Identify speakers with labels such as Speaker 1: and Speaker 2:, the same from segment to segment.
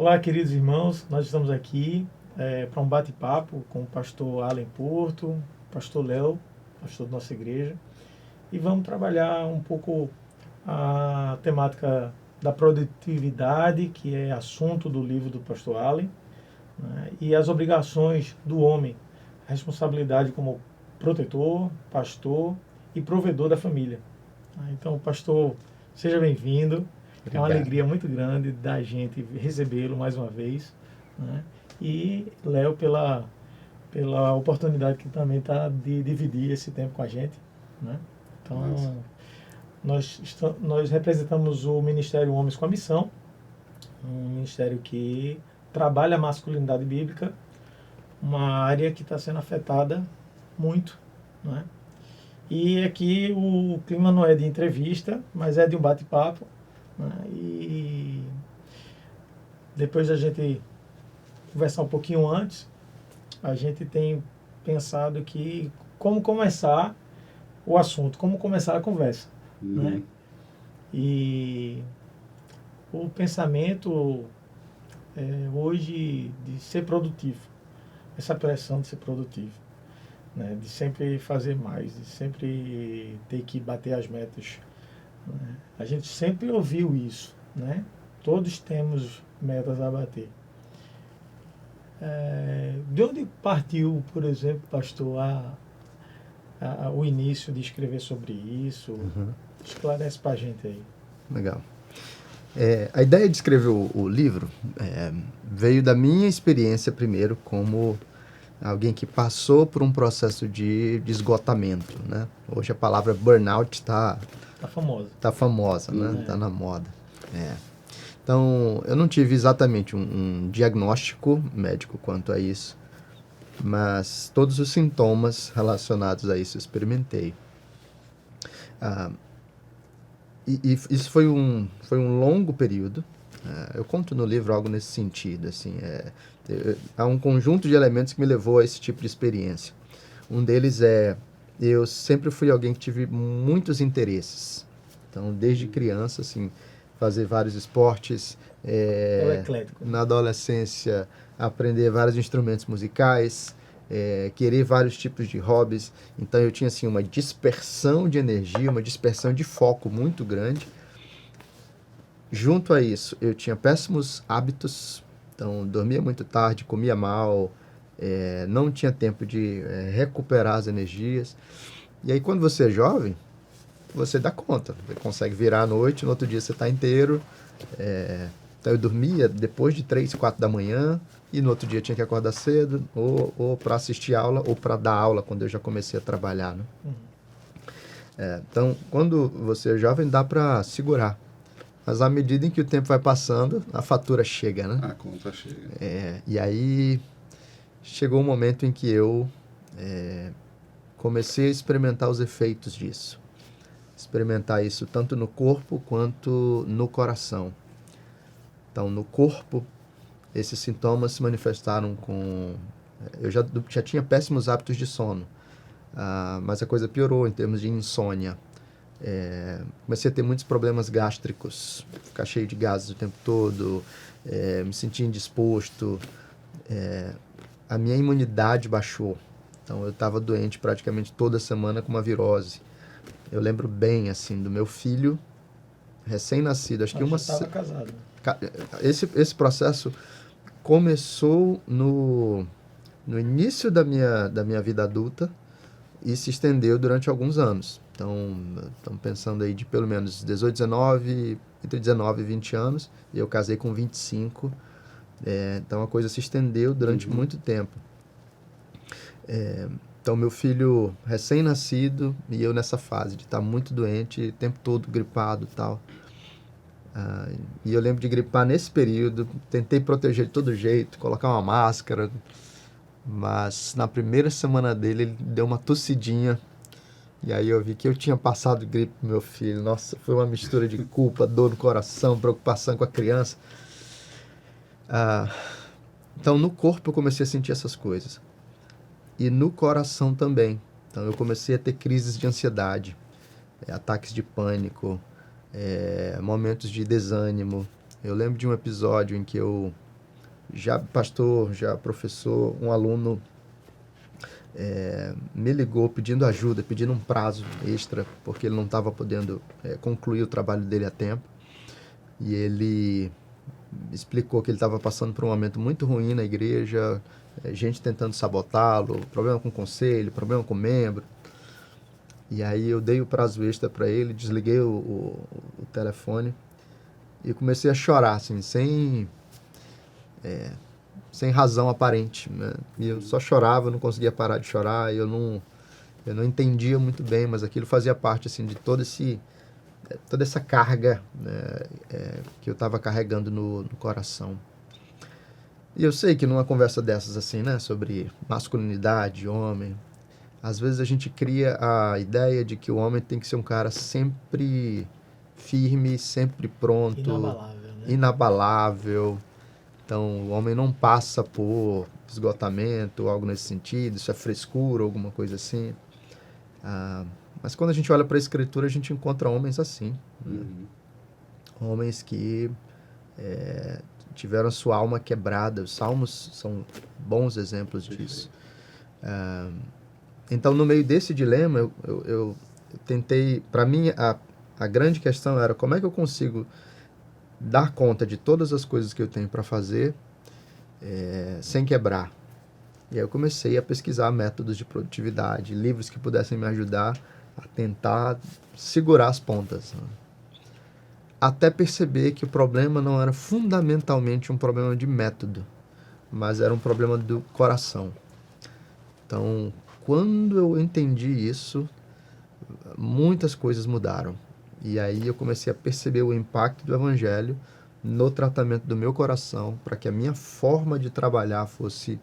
Speaker 1: Olá, queridos irmãos, nós estamos aqui para um bate-papo com o pastor Alan Porto, pastor Léo, pastor da nossa igreja, e vamos trabalhar um pouco a temática da produtividade, que é assunto do livro do pastor Alan, né, e as obrigações do homem, a responsabilidade como protetor, pastor e provedor da família. Então, pastor, seja bem-vindo.
Speaker 2: Obrigado.
Speaker 1: É uma alegria muito grande da gente recebê-lo mais uma vez, né? E Léo pela oportunidade que também está de dividir esse tempo com a gente, né? Então, nós representamos o Ministério Homens com a Missão, um ministério que trabalha a masculinidade bíblica, uma área que está sendo afetada muito, né? E aqui o clima não é de entrevista, mas é de um bate-papo, né? E depois da gente conversar um pouquinho antes, a gente tem pensado que como começar o assunto, como começar a conversa, né? E o pensamento hoje de ser produtivo, essa pressão de ser produtivo, né? De sempre fazer mais, de sempre ter que bater as metas, né? A gente sempre ouviu isso, né? Todos temos metas a bater. De onde partiu, por exemplo, pastor, o início de escrever sobre isso? Esclarece para a gente aí.
Speaker 2: Legal. A ideia de escrever o livro veio da minha experiência primeiro como alguém que passou por um processo de esgotamento, né? Hoje a palavra burnout está
Speaker 1: famosa.
Speaker 2: Tá famosa, né? Tá na moda. Então, eu não tive exatamente um diagnóstico médico quanto a isso, mas todos os sintomas relacionados a isso eu experimentei. E isso foi um longo período. Eu conto no livro algo nesse sentido. Assim, há um conjunto de elementos que me levou a esse tipo de experiência. Um deles eu sempre fui alguém que tive muitos interesses. Então, desde criança, assim, fazer vários esportes.
Speaker 1: Eclético.
Speaker 2: Na adolescência, aprender vários instrumentos musicais. Querer vários tipos de hobbies. Então eu tinha assim uma dispersão de energia, uma dispersão de foco muito grande. Junto a isso, eu tinha péssimos hábitos. Então dormia muito tarde, comia mal, não tinha tempo de recuperar as energias. E aí quando você é jovem, você dá conta, você consegue virar à noite, no outro dia você está inteiro. Então eu dormia depois de 3, 4 da manhã, e no outro dia tinha que acordar cedo, ou para assistir aula, ou para dar aula, quando eu já comecei a trabalhar, né? Então, quando você é jovem, dá para segurar. Mas à medida em que o tempo vai passando, a fatura chega, né?
Speaker 3: A conta chega.
Speaker 2: E aí, chegou um momento em que eu comecei a experimentar os efeitos disso. Experimentar isso tanto no corpo quanto no coração. Então, no corpo, esses sintomas se manifestaram com... Eu já tinha péssimos hábitos de sono, mas a coisa piorou em termos de insônia. Comecei a ter muitos problemas gástricos, ficar cheio de gases o tempo todo, me sentia indisposto, a minha imunidade baixou. Então, eu estava doente praticamente toda semana com uma virose. Eu lembro bem, assim, do meu filho recém-nascido. Acho que
Speaker 1: já estava casado.
Speaker 2: Esse processo começou no início da minha vida adulta e se estendeu durante alguns anos. Então, estamos pensando aí de pelo menos 18, 19, entre 19 e 20 anos. E eu casei com 25. Então, a coisa se estendeu durante muito tempo. Então, meu filho recém-nascido e eu nessa fase de estar muito doente, o tempo todo gripado e tal. E eu lembro de gripar nesse período, tentei proteger de todo jeito, colocar uma máscara, mas na primeira semana dele ele deu uma tossidinha, e aí eu vi que eu tinha passado gripe pro meu filho. Nossa, foi uma mistura de culpa, dor no coração, preocupação com a criança. Então no corpo eu comecei a sentir essas coisas, e no coração também. Então eu comecei a ter crises de ansiedade, ataques de pânico, momentos de desânimo. Eu lembro de um episódio em que eu já pastor, já professor, um aluno me ligou pedindo ajuda, pedindo um prazo extra, porque ele não estava podendo concluir o trabalho dele a tempo. E ele explicou que ele estava passando por um momento muito ruim na igreja, gente tentando sabotá-lo, problema com o conselho, problema com o membro. E aí eu dei o prazo extra para ele, desliguei o telefone e comecei a chorar, assim, sem razão aparente, né? E eu só chorava, não conseguia parar de chorar, eu não entendia muito bem, mas aquilo fazia parte, assim, de toda essa carga, né, que eu estava carregando no coração. E eu sei que numa conversa dessas, assim, né, sobre masculinidade, homem, às vezes a gente cria a ideia de que o homem tem que ser um cara sempre firme, sempre pronto,
Speaker 1: Inabalável, né?
Speaker 2: inabalável. Então, o homem não passa por esgotamento ou algo nesse sentido, isso é frescura, alguma coisa assim. Mas quando a gente olha para a Escritura, a gente encontra homens assim. Né? Homens que tiveram a sua alma quebrada. Os salmos são bons exemplos disso. Então, no meio desse dilema, eu tentei... Para mim, a grande questão era como é que eu consigo dar conta de todas as coisas que eu tenho para fazer sem quebrar. E aí eu comecei a pesquisar métodos de produtividade, livros que pudessem me ajudar a tentar segurar as pontas. Né? Até perceber que o problema não era fundamentalmente um problema de método, mas era um problema do coração. Então, quando eu entendi isso, muitas coisas mudaram. E aí eu comecei a perceber o impacto do Evangelho no tratamento do meu coração, para que a minha forma de trabalhar fosse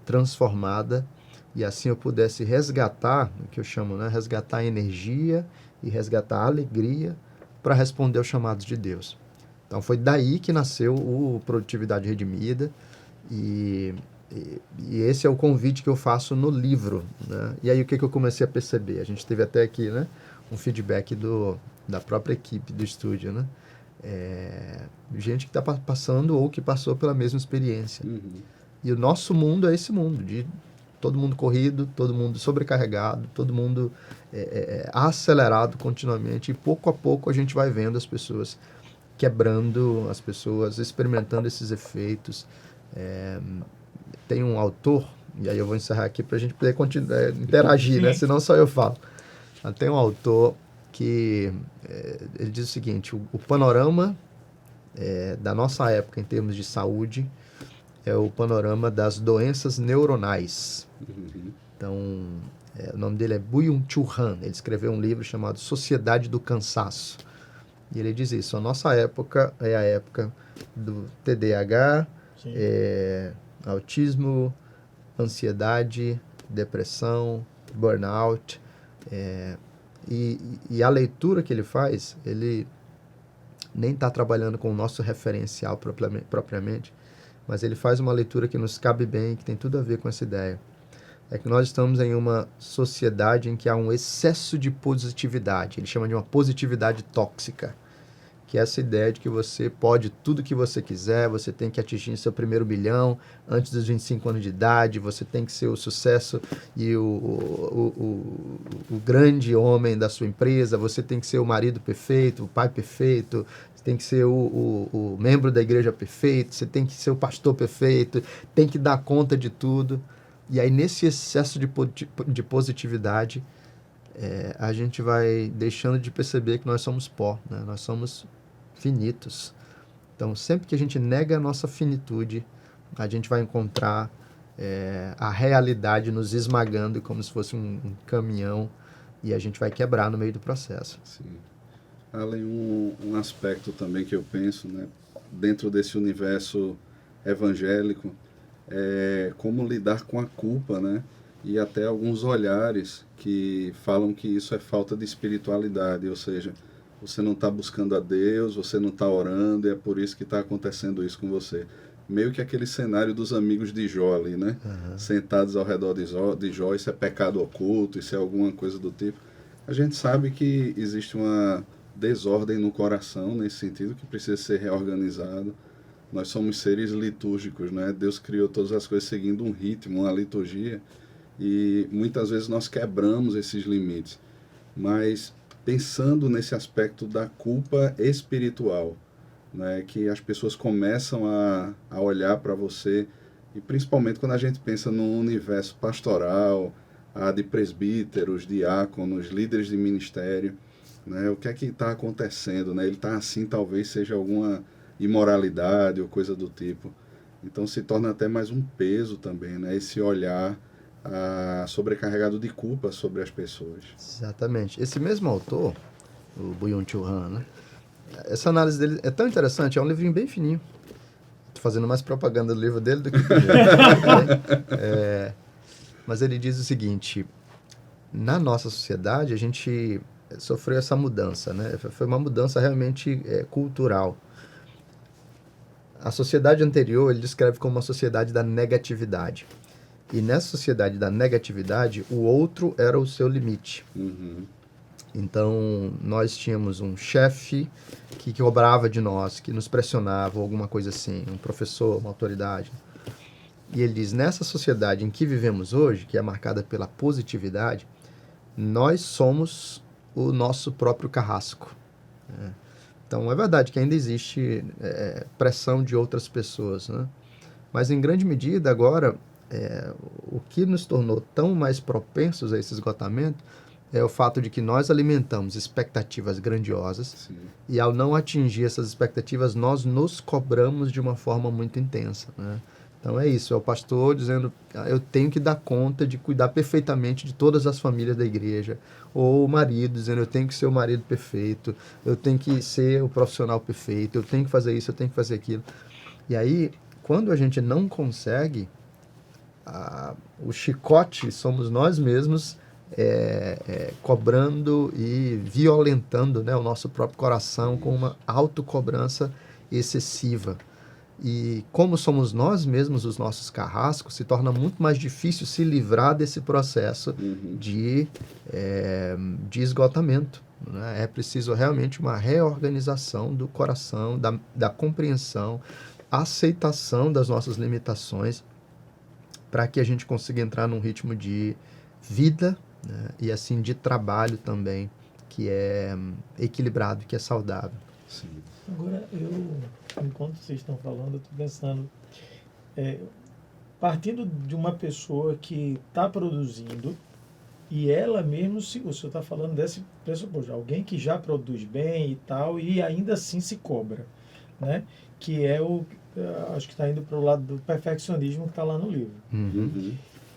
Speaker 2: transformada e assim eu pudesse resgatar, o que eu chamo, né, resgatar a energia e resgatar a alegria para responder aos chamados de Deus. Então foi daí que nasceu o Produtividade Redimida e esse é o convite que eu faço no livro. Né? E aí o que eu comecei a perceber? A gente teve até aqui, né, um feedback da própria equipe do estúdio, né? Gente que está passando ou que passou pela mesma experiência. E o nosso mundo é esse mundo, de todo mundo corrido, todo mundo sobrecarregado, todo mundo acelerado continuamente. E pouco a pouco a gente vai vendo as pessoas quebrando, as pessoas experimentando esses efeitos. Tem um autor, e aí eu vou encerrar aqui para a gente poder interagir, né? Senão só eu falo. Tem um autor que ele diz o seguinte: o panorama da nossa época em termos de saúde é o panorama das doenças neuronais. Então, o nome dele é Byung-Chul Han. Ele escreveu um livro chamado Sociedade do Cansaço. E ele diz isso: a nossa época é a época do TDAH, autismo, ansiedade, depressão, burnout. E a leitura que ele faz, ele nem está trabalhando com o nosso referencial propriamente, mas ele faz uma leitura que nos cabe bem, que tem tudo a ver com essa ideia. É que nós estamos em uma sociedade em que há um excesso de positividade. Ele chama de uma positividade tóxica, que é essa ideia de que você pode tudo que você quiser, você tem que atingir seu primeiro bilhão antes dos 25 anos de idade, você tem que ser o sucesso e o grande homem da sua empresa, você tem que ser o marido perfeito, o pai perfeito, você tem que ser o membro da igreja perfeito, você tem que ser o pastor perfeito, tem que dar conta de tudo. E aí, nesse excesso de positividade, a gente vai deixando de perceber que nós somos pó, né? Nós somos finitos. Então, sempre que a gente nega a nossa finitude, a gente vai encontrar a realidade nos esmagando como se fosse um caminhão e a gente vai quebrar no meio do processo.
Speaker 3: Sim. Além um aspecto também que eu penso, né, dentro desse universo evangélico, é como lidar com a culpa, né? E até alguns olhares que falam que isso é falta de espiritualidade, ou seja, você não está buscando a Deus, você não está orando, e é por isso que está acontecendo isso com você. Meio que aquele cenário dos amigos de Jó ali, né? Sentados ao redor de Jó, isso é pecado oculto, isso é alguma coisa do tipo. A gente sabe que existe uma desordem no coração, nesse sentido, que precisa ser reorganizado. nós somos seres litúrgicos, né? Deus criou todas as coisas seguindo um ritmo, uma liturgia, e muitas vezes nós quebramos esses limites. Mas pensando nesse aspecto da culpa espiritual, né? Que as pessoas começam a olhar para você, e principalmente quando a gente pensa no universo pastoral, de presbíteros, diáconos, líderes de ministério, né? O que é que está acontecendo, né? Ele está assim, talvez seja alguma imoralidade ou coisa do tipo. Então se torna até mais um peso também, né? Esse olhar sobrecarregado de culpa sobre as pessoas.
Speaker 2: Exatamente. Esse mesmo autor, o Byung-Chul Han, né? Essa análise dele é tão interessante, é um livrinho bem fininho. Tô fazendo mais propaganda do livro dele do que do meu. Mas ele diz o seguinte: na nossa sociedade a gente sofreu essa mudança, né? Foi uma mudança realmente cultural. A sociedade anterior ele descreve como uma sociedade da negatividade. E nessa sociedade da negatividade, o outro era o seu limite.
Speaker 3: Uhum.
Speaker 2: Então, nós tínhamos um chefe que cobrava de nós, que nos pressionava, ou alguma coisa assim, um professor, uma autoridade. E ele diz, nessa sociedade em que vivemos hoje, que é marcada pela positividade, nós somos o nosso próprio carrasco. Então, é verdade que ainda existe pressão de outras pessoas, né? Mas, em grande medida, agora, o que nos tornou tão mais propensos a esse esgotamento é o fato de que nós alimentamos expectativas grandiosas.
Speaker 3: Sim.
Speaker 2: E, ao não atingir essas expectativas, nós nos cobramos de uma forma muito intensa, né? Então é isso, é o pastor dizendo, eu tenho que dar conta de cuidar perfeitamente de todas as famílias da igreja, ou o marido dizendo, eu tenho que ser o marido perfeito, eu tenho que ser o profissional perfeito, eu tenho que fazer isso, eu tenho que fazer aquilo. E aí, quando a gente não consegue, o chicote somos nós mesmos cobrando e violentando, né, o nosso próprio coração com uma autocobrança excessiva. E como somos nós mesmos os nossos carrascos, se torna muito mais difícil se livrar desse processo de esgotamento, né? É preciso realmente uma reorganização do coração, da compreensão, aceitação das nossas limitações, para que a gente consiga entrar num ritmo de vida, né? E assim de trabalho também, que é equilibrado, que é saudável.
Speaker 3: Sim.
Speaker 1: Agora, enquanto vocês estão falando, eu estou pensando, partindo de uma pessoa que está produzindo, e ela mesmo, se o senhor está falando desse pressuposto, alguém que já produz bem e tal, e ainda assim se cobra, né? Que é acho que está indo para o lado do perfeccionismo que está lá no livro.
Speaker 3: Uhum.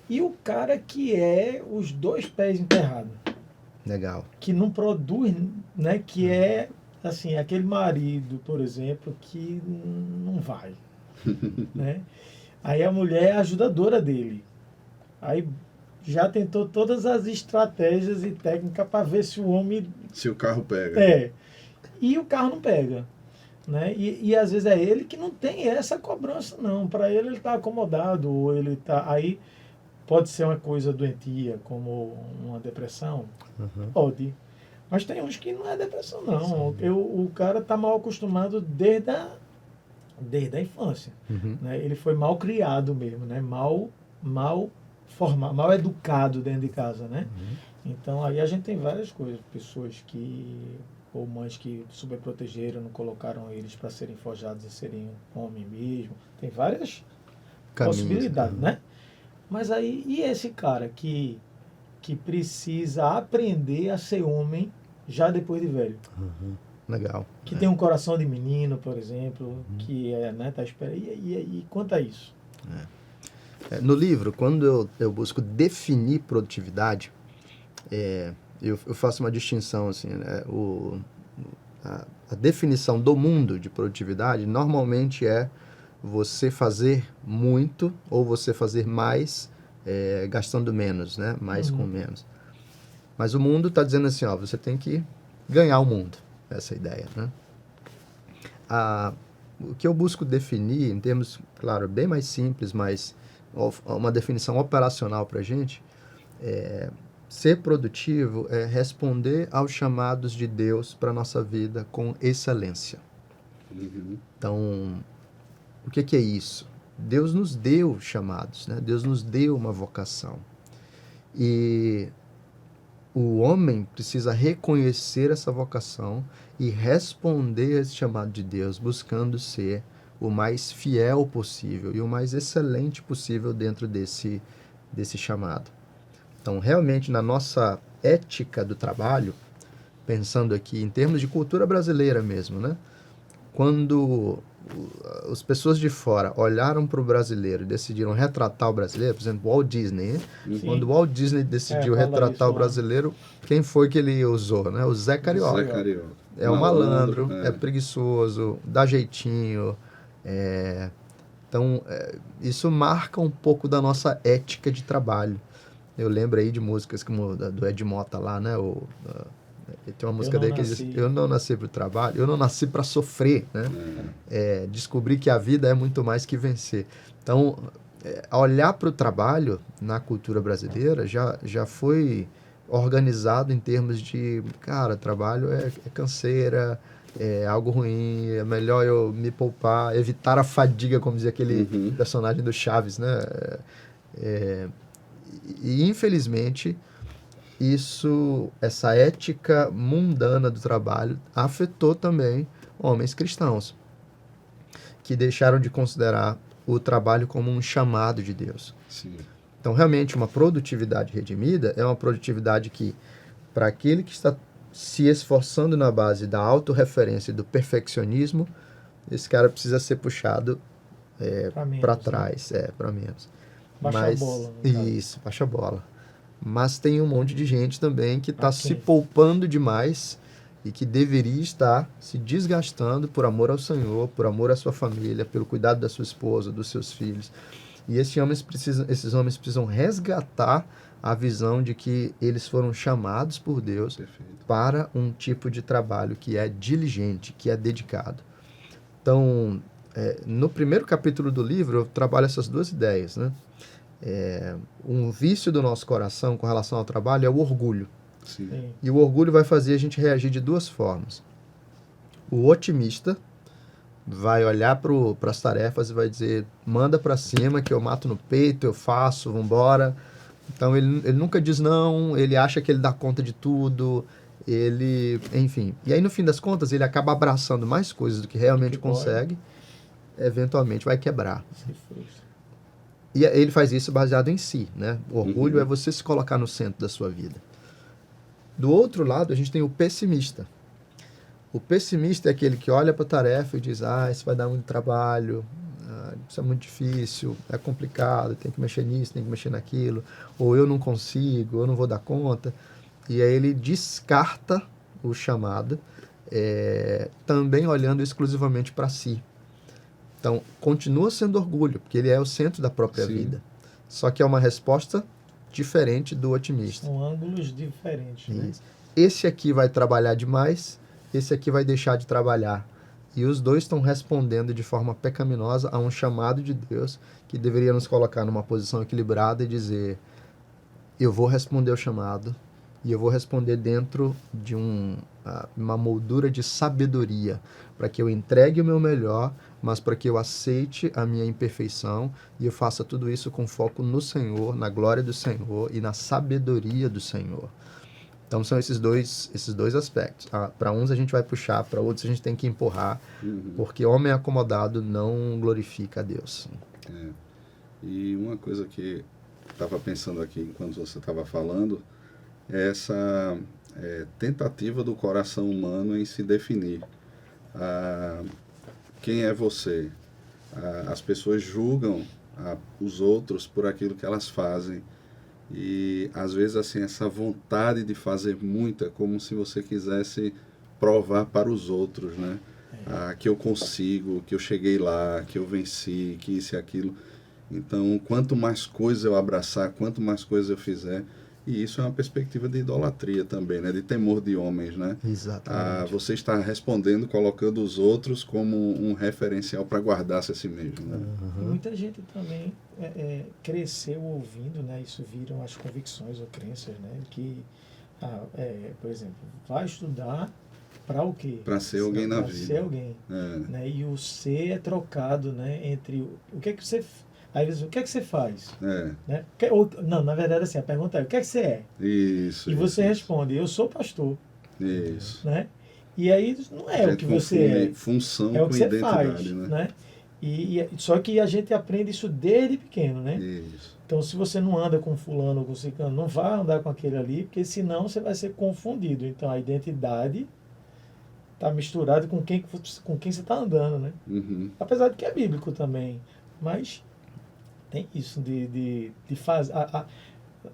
Speaker 1: E o cara que é os dois pés enterrados.
Speaker 2: Legal.
Speaker 1: Que não produz, né? Que é, assim, aquele marido, por exemplo, que não vai, né? Aí a mulher é a ajudadora dele. Aí já tentou todas as estratégias e técnicas para ver se o homem...
Speaker 3: Se o carro pega.
Speaker 1: E o carro não pega, né? E às vezes é ele que não tem essa cobrança, não. Para ele está acomodado, ou ele está... Aí pode ser uma coisa doentia, como uma depressão. Pode. Mas tem uns que não é depressão, não. O cara está mal acostumado desde a infância. Né? Ele foi mal criado mesmo, né? Mal formado, mal educado dentro de casa, né? Então aí a gente tem várias coisas. Pessoas ou mães que superprotegeram, não colocaram eles para serem forjados e serem homem mesmo. Tem várias possibilidades, né? Mas aí, e esse cara que precisa aprender a ser homem já depois de velho?
Speaker 2: Legal.
Speaker 1: Que tem um coração de menino, por exemplo, que né, tá esperando. E quanto a isso?
Speaker 2: No livro, quando eu busco definir produtividade, eu faço uma distinção, assim, né? A definição do mundo de produtividade normalmente é você fazer muito ou você fazer mais gastando menos, né? Mais com menos. Mas o mundo está dizendo assim, ó, você tem que ganhar o mundo. Essa é a ideia, né? O que eu busco definir, em termos, claro, bem mais simples, mas uma definição operacional para a gente, ser produtivo é responder aos chamados de Deus para a nossa vida com excelência. Então, O que é isso? Deus nos deu chamados, né? Deus nos deu uma vocação. E o homem precisa reconhecer essa vocação e responder a esse chamado de Deus, buscando ser o mais fiel possível e o mais excelente possível dentro desse chamado. Então, realmente, na nossa ética do trabalho, pensando aqui em termos de cultura brasileira mesmo, né? Quando as pessoas de fora olharam para o brasileiro e decidiram retratar o brasileiro, por exemplo, Walt Disney, né? Quando o Walt Disney decidiu retratar o brasileiro, quem foi que ele usou, né? O Zé Carioca.
Speaker 3: Zé Carioca.
Speaker 2: É um malandro, é preguiçoso, dá jeitinho. Então, isso marca um pouco da nossa ética de trabalho. Eu lembro aí de músicas como do Ed Mota lá, né? Tem uma música dele que diz: eu não nasci para o trabalho, eu não nasci para sofrer, né? Descobri que a vida é muito mais que vencer. Então, olhar para o trabalho na cultura brasileira já foi organizado em termos de, cara, trabalho é canseira, é algo ruim, é melhor eu me poupar, evitar a fadiga, como dizia aquele personagem do Chaves, né? E infelizmente essa ética mundana do trabalho afetou também homens cristãos, que deixaram de considerar o trabalho como um chamado de Deus.
Speaker 3: Sim.
Speaker 2: Então, realmente, uma produtividade redimida é uma produtividade que, para aquele que está se esforçando na base da autorreferência e do perfeccionismo, esse cara precisa ser puxado para trás, para menos.
Speaker 1: Baixa a bola.
Speaker 2: Isso, baixa a bola. Mas tem um monte de gente também que está se poupando demais e que deveria estar se desgastando por amor ao Senhor, por amor à sua família, pelo cuidado da sua esposa, dos seus filhos. E esses homens precisam resgatar a visão de que eles foram chamados por Deus para um tipo de trabalho que é diligente, que é dedicado. Então, no primeiro capítulo do livro, eu trabalho essas duas ideias, né? Um vício do nosso coração com relação ao trabalho é o orgulho.
Speaker 3: Sim.
Speaker 2: E o orgulho vai fazer a gente reagir de duas formas. O otimista vai olhar para as tarefas e vai dizer: manda para cima que eu mato no peito, eu faço, vambora. Então ele nunca diz não, ele acha que ele dá conta de tudo, enfim. E aí no fim das contas ele acaba abraçando mais coisas do que realmente consegue, eventualmente vai quebrar. E ele faz isso baseado em si, né? O orgulho é você se colocar no centro da sua vida. Do outro lado, a gente tem o pessimista. O pessimista é aquele que olha para a tarefa e diz: isso vai dar muito trabalho, isso é muito difícil, é complicado, tem que mexer nisso, tem que mexer naquilo, ou eu não consigo, eu não vou dar conta. E aí ele descarta o chamado, também olhando exclusivamente para si. Então, continua sendo orgulho, porque ele é o centro da própria vida. Só que é uma resposta diferente do otimista.
Speaker 1: São ângulos diferentes, né?
Speaker 2: Esse aqui vai trabalhar demais, esse aqui vai deixar de trabalhar. E os dois estão respondendo de forma pecaminosa a um chamado de Deus que deveria nos colocar numa posição equilibrada e dizer: eu vou responder o chamado e eu vou responder dentro de uma moldura de sabedoria, para que eu entregue o meu melhor, mas para que eu aceite a minha imperfeição e eu faça tudo isso com foco no Senhor, na glória do Senhor e na sabedoria do Senhor. Então são esses dois aspectos. Para uns a gente vai puxar, para outros a gente tem que empurrar, porque homem acomodado não glorifica a Deus.
Speaker 3: E uma coisa que estava pensando aqui enquanto você estava falando é essa tentativa do coração humano em se definir. Quem é você? As pessoas julgam os outros por aquilo que elas fazem. E às vezes assim, essa vontade de fazer muito é como se você quisesse provar para os outros, né? Que eu consigo, que eu cheguei lá, que eu venci, que isso e aquilo. Então, quanto mais coisas eu abraçar, quanto mais coisas eu fizer, e isso é uma perspectiva de idolatria também, né? De temor de homens, né?
Speaker 2: Exatamente.
Speaker 3: Você está respondendo, colocando os outros como um referencial para guardar-se a si mesmo, né?
Speaker 1: Muita gente também cresceu ouvindo, né? Isso viram as convicções ou crenças, né? Que, por exemplo, vai estudar para o quê?
Speaker 3: Para ser alguém na
Speaker 1: Para
Speaker 3: vida.
Speaker 1: ser alguém.
Speaker 3: É.
Speaker 1: Né? E o ser é trocado, né, entre o que é que você... Às vezes, o que é que você faz?
Speaker 3: É.
Speaker 1: Né? Não, na verdade, assim, a pergunta é, o que é que você é?
Speaker 3: Isso.
Speaker 1: E você
Speaker 3: isso.
Speaker 1: responde, eu sou pastor.
Speaker 3: Isso.
Speaker 1: Né? E aí não
Speaker 3: A
Speaker 1: é o
Speaker 3: gente
Speaker 1: que você
Speaker 3: confunde
Speaker 1: é,
Speaker 3: função
Speaker 1: é o
Speaker 3: com
Speaker 1: que você
Speaker 3: identidade,
Speaker 1: faz.
Speaker 3: né?
Speaker 1: Né? Só que a gente aprende isso desde pequeno, né?
Speaker 3: Isso.
Speaker 1: Então, se você não anda com fulano ou com ciclano, não vai andar com aquele ali, porque senão você vai ser confundido. Então, a identidade está misturada com quem você está andando, né?
Speaker 3: Uhum.
Speaker 1: Apesar de que é bíblico também. Mas tem isso de fazer...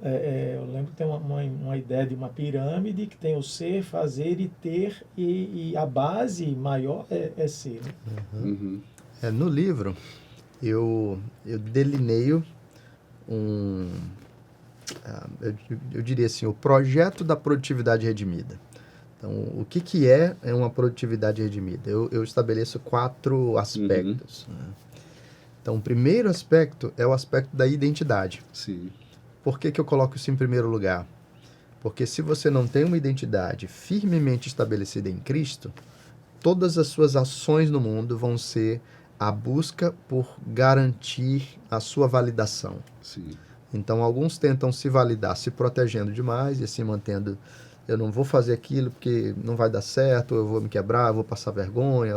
Speaker 1: eu lembro que tem uma ideia de uma pirâmide que tem o ser, fazer e ter, e a base maior é ser. Né?
Speaker 3: Uhum.
Speaker 2: No livro, eu delineio eu diria assim, o projeto da produtividade redimida. Então, o que é uma produtividade redimida? Eu estabeleço 4 aspectos. Né? Então, o primeiro aspecto é o aspecto da identidade.
Speaker 3: Sim.
Speaker 2: Por que eu coloco isso em primeiro lugar? Porque se você não tem uma identidade firmemente estabelecida em Cristo, todas as suas ações no mundo vão ser a busca por garantir a sua validação.
Speaker 3: Sim.
Speaker 2: Então, alguns tentam se validar se protegendo demais e assim mantendo, eu não vou fazer aquilo porque não vai dar certo, eu vou me quebrar, eu vou passar vergonha.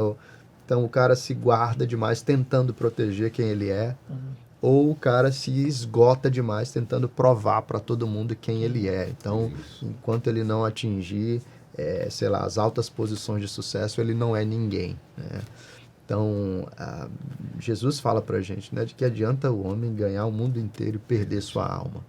Speaker 2: Então, o cara se guarda demais tentando proteger quem ele é, ou o cara se esgota demais tentando provar para todo mundo quem ele é. Então, enquanto ele não atingir, sei lá, as altas posições de sucesso, ele não é ninguém, né? Então, Jesus fala para a gente, né, de que adianta o homem ganhar o mundo inteiro e perder sua alma.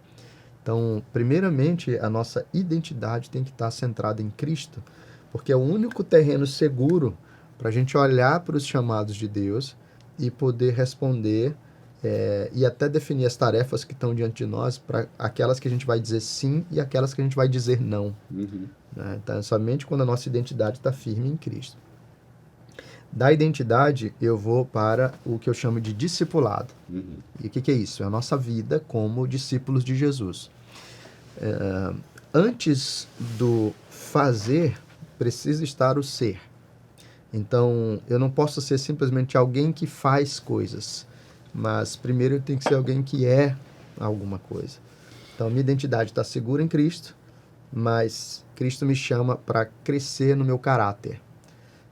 Speaker 2: Então, primeiramente, a nossa identidade tem que estar centrada em Cristo, porque é o único terreno seguro para a gente olhar para os chamados de Deus e poder responder e até definir as tarefas que estão diante de nós, para aquelas que a gente vai dizer sim e aquelas que a gente vai dizer não.
Speaker 3: Uhum.
Speaker 2: Né? Então, somente quando a nossa identidade está firme em Cristo. Da identidade, eu vou para o que eu chamo de discipulado.
Speaker 3: Uhum.
Speaker 2: E o que é isso? É a nossa vida como discípulos de Jesus. Antes do fazer, precisa estar o ser. Então, eu não posso ser simplesmente alguém que faz coisas, mas primeiro eu tenho que ser alguém que é alguma coisa. Então, minha identidade está segura em Cristo, mas Cristo me chama para crescer no meu caráter.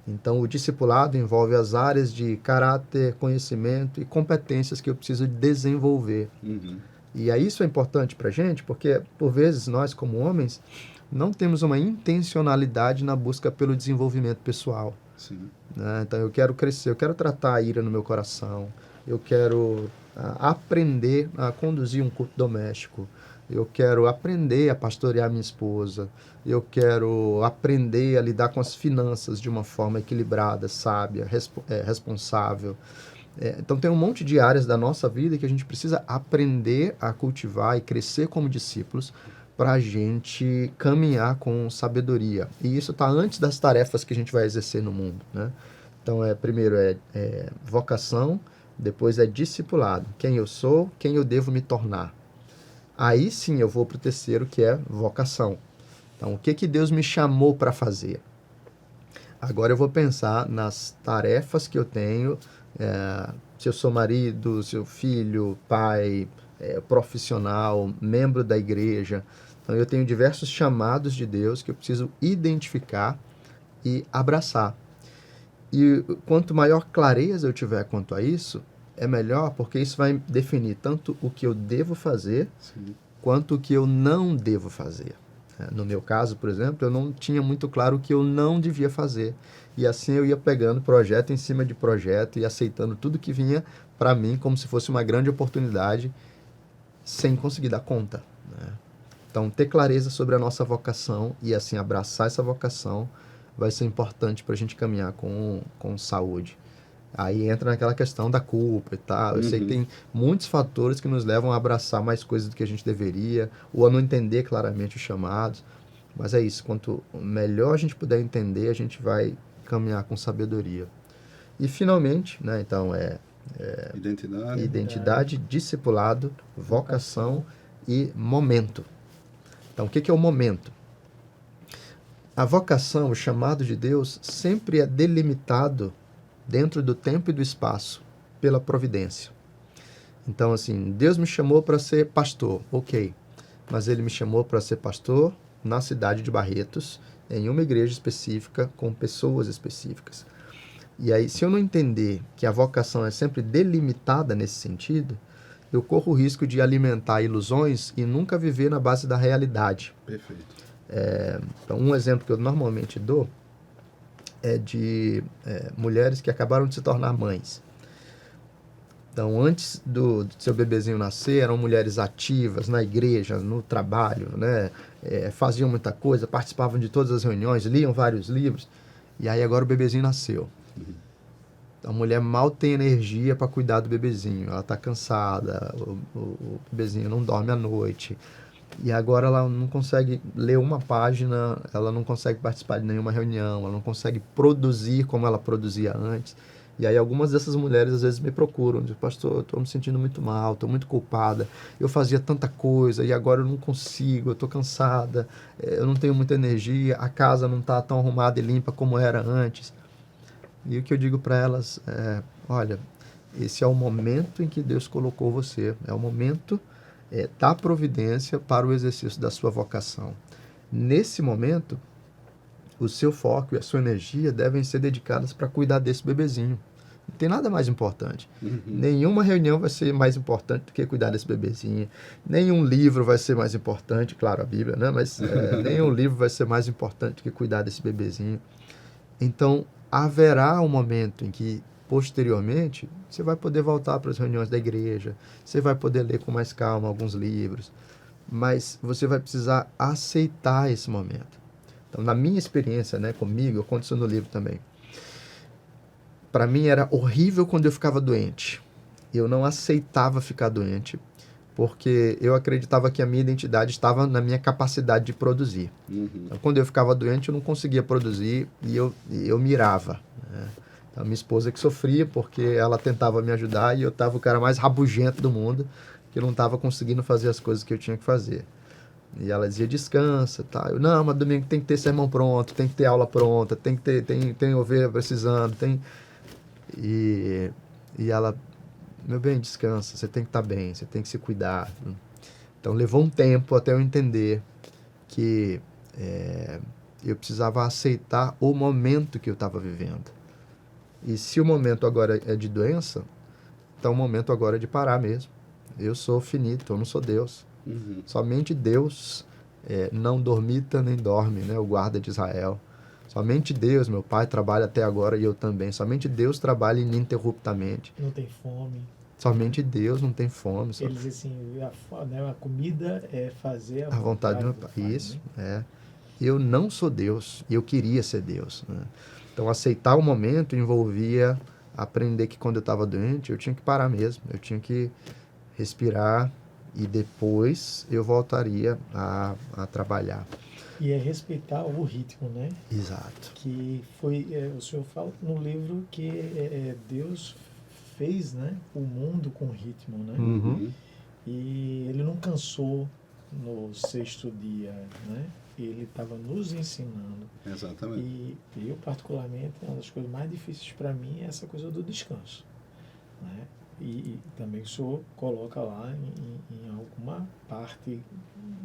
Speaker 2: Então, o discipulado envolve as áreas de caráter, conhecimento e competências que eu preciso desenvolver.
Speaker 3: Uhum.
Speaker 2: E aí isso é importante para a gente, porque, por vezes, nós, como homens, não temos uma intencionalidade na busca pelo desenvolvimento pessoal.
Speaker 3: Sim.
Speaker 2: Né? Então, eu quero crescer, eu quero tratar a ira no meu coração, eu quero aprender a conduzir um culto doméstico, eu quero aprender a pastorear minha esposa, eu quero aprender a lidar com as finanças de uma forma equilibrada, sábia, responsável. Então tem um monte de áreas da nossa vida que a gente precisa aprender a cultivar e crescer como discípulos para a gente caminhar com sabedoria. E isso está antes das tarefas que a gente vai exercer no mundo, né? Então, primeiro é vocação, depois é discipulado. Quem eu sou, quem eu devo me tornar. Aí sim eu vou para o terceiro, que é vocação. Então, o que Deus me chamou para fazer? Agora eu vou pensar nas tarefas que eu tenho, se eu sou marido, se eu filho, pai, profissional, membro da igreja. Então, eu tenho diversos chamados de Deus que eu preciso identificar e abraçar. E quanto maior clareza eu tiver quanto a isso, é melhor, porque isso vai definir tanto o que eu devo fazer,
Speaker 3: Sim.
Speaker 2: quanto o que eu não devo fazer. No meu caso, por exemplo, eu não tinha muito claro o que eu não devia fazer. E assim eu ia pegando projeto em cima de projeto e aceitando tudo que vinha para mim como se fosse uma grande oportunidade, sem conseguir dar conta, né? Então, ter clareza sobre a nossa vocação e assim abraçar essa vocação vai ser importante para a gente caminhar com saúde. Aí entra naquela questão da culpa e tal. Eu sei que tem muitos fatores que nos levam a abraçar mais coisas do que a gente deveria, ou a não entender claramente os chamados. Mas é isso, quanto melhor a gente puder entender, a gente vai caminhar com sabedoria. E finalmente, né, então identidade, discipulado, vocação e momento. Então, o que é o momento? a vocação, o chamado de Deus, sempre é delimitado dentro do tempo e do espaço pela providência. Então, assim, Deus me chamou para ser pastor, ok. Mas ele me chamou para ser pastor na cidade de Barretos, em uma igreja específica, com pessoas específicas. E aí, se eu não entender que a vocação é sempre delimitada nesse sentido, eu corro o risco de alimentar ilusões e nunca viver na base da realidade.
Speaker 3: Perfeito.
Speaker 2: Então, um exemplo que eu normalmente dou é de mulheres que acabaram de se tornar mães. Então, antes do seu bebezinho nascer, eram mulheres ativas na igreja, no trabalho, né? Faziam muita coisa, participavam de todas as reuniões, liam vários livros. E aí agora o bebezinho nasceu. A mulher mal tem energia para cuidar do bebezinho. Ela está cansada, o bebezinho não dorme à noite. E agora ela não consegue ler uma página, ela não consegue participar de nenhuma reunião, ela não consegue produzir como ela produzia antes. E aí algumas dessas mulheres às vezes me procuram, dizem, pastor, eu estou me sentindo muito mal, estou muito culpada, eu fazia tanta coisa e agora eu não consigo, eu estou cansada, eu não tenho muita energia, a casa não está tão arrumada e limpa como era antes. E o que eu digo para elas é, olha, esse é o momento em que Deus colocou você, é o momento da providência para o exercício da sua vocação. Nesse momento, o seu foco e a sua energia devem ser dedicadas para cuidar desse bebezinho. Não tem nada mais importante. Nenhuma reunião vai ser mais importante do que cuidar desse bebezinho. Nenhum livro vai ser mais importante, claro, a Bíblia, né? Mas nenhum livro vai ser mais importante do que cuidar desse bebezinho. Então, haverá um momento em que, posteriormente, você vai poder voltar para as reuniões da igreja, você vai poder ler com mais calma alguns livros, mas você vai precisar aceitar esse momento. Então, na minha experiência, né, comigo, eu conto isso no livro também. Para mim era horrível quando eu ficava doente. Eu não aceitava ficar doente, porque eu acreditava que a minha identidade estava na minha capacidade de produzir. Então, quando eu ficava doente, eu não conseguia produzir e eu mirava, né? Então, minha esposa que sofria, porque ela tentava me ajudar e eu estava o cara mais rabugento do mundo, que eu não estava conseguindo fazer as coisas que eu tinha que fazer. E ela dizia, descansa, tá? Eu, não, mas domingo tem que ter sermão pronto, tem que ter aula pronta, tem que ter, tem ovelha precisando, tem... E ela, meu bem, descansa, você tem que estar bem, você tem que se cuidar. Então, levou um tempo até eu entender que eu precisava aceitar o momento que eu estava vivendo. E se o momento agora é de doença, então o momento agora é de parar mesmo. Eu sou finito, eu não sou Deus. Somente Deus não dormita nem dorme, né? O guarda de Israel. Somente Deus, meu pai, trabalha até agora e eu também. Somente Deus trabalha ininterruptamente.
Speaker 1: Não tem fome.
Speaker 2: Somente Deus não tem fome.
Speaker 1: Eles assim, a comida é fazer
Speaker 2: a vontade do meu pai. Isso, né? Eu não sou Deus, eu queria ser Deus, né? Então, aceitar o momento envolvia aprender que quando eu estava doente, eu tinha que parar mesmo. Eu tinha que respirar e depois eu voltaria a trabalhar.
Speaker 1: E é respeitar o ritmo, né?
Speaker 2: Exato.
Speaker 1: Que foi, o senhor fala no livro que Deus fez, né, o mundo com ritmo, né? E ele não cansou no sexto dia, né? Ele estava nos ensinando.
Speaker 3: Exatamente.
Speaker 1: E eu, particularmente, uma das coisas mais difíceis para mim é essa coisa do descanso, né? E também o senhor coloca lá em alguma parte,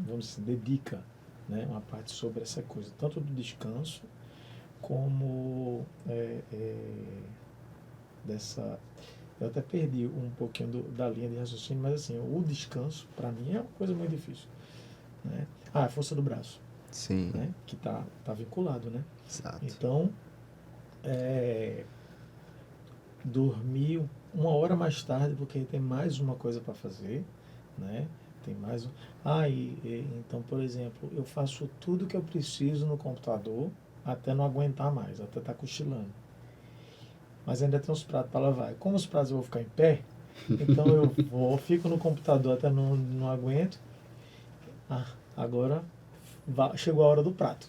Speaker 1: vamos dizer, dedica, né, uma parte sobre essa coisa, tanto do descanso como dessa... Eu até perdi um pouquinho da linha de raciocínio, mas assim, o descanso, para mim, é uma coisa muito difícil, né? A força do braço.
Speaker 2: Sim.
Speaker 1: Né? Que tá vinculado, né?
Speaker 2: Exato.
Speaker 1: Então, dormir uma hora mais tarde, porque tem mais uma coisa para fazer, né? Tem mais um... então, por exemplo, eu faço tudo que eu preciso no computador até não aguentar mais, até estar cochilando. Mas ainda tem uns pratos para lavar. Como os pratos eu vou ficar em pé, então eu fico no computador até não aguento. Agora chegou a hora do prato.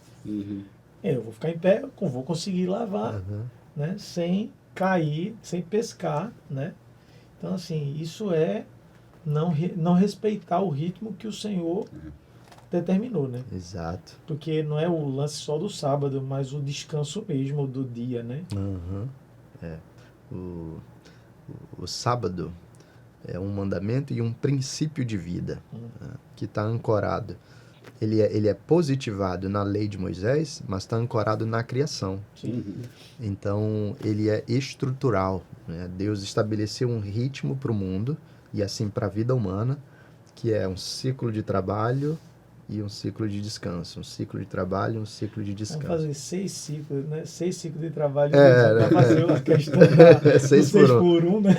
Speaker 1: Eu vou ficar em pé, vou conseguir lavar, né, sem cair, sem pescar, né? Então, assim, isso é não respeitar o ritmo que o Senhor determinou, né?
Speaker 2: Exato.
Speaker 1: Porque não é o lance só do sábado, mas o descanso mesmo do dia, né?
Speaker 2: Uhum. É. O sábado é um mandamento e um princípio de vida, né, que está ancorado. Ele é positivado na lei de Moisés, mas está ancorado na criação.
Speaker 1: Sim.
Speaker 2: Então, ele é estrutural, né? Deus estabeleceu um ritmo para o mundo e assim para a vida humana, que é um ciclo de trabalho e um ciclo de descanso. Um ciclo de trabalho e um ciclo de
Speaker 1: Vamos
Speaker 2: descanso.
Speaker 1: fazer 6 ciclos, né? 6 ciclos de trabalho
Speaker 2: É,
Speaker 1: para fazer a questão da
Speaker 2: 6
Speaker 1: 6
Speaker 2: por 1.
Speaker 1: por 1, né?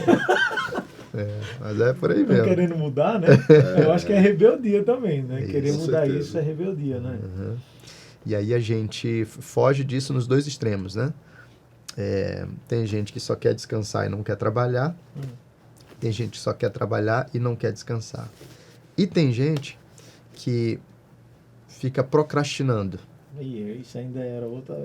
Speaker 2: Mas é por aí
Speaker 1: Estão
Speaker 2: mesmo.
Speaker 1: querendo mudar, né? Eu acho que é rebeldia também, né?
Speaker 2: Isso.
Speaker 1: Querer
Speaker 3: Com
Speaker 1: mudar
Speaker 3: certeza.
Speaker 1: isso é rebeldia, né?
Speaker 2: Uhum. E aí a gente foge disso nos dois extremos, né? Tem gente que só quer descansar e não quer trabalhar. Tem gente que só quer trabalhar e não quer descansar. E tem gente que fica procrastinando.
Speaker 1: E isso ainda era outra...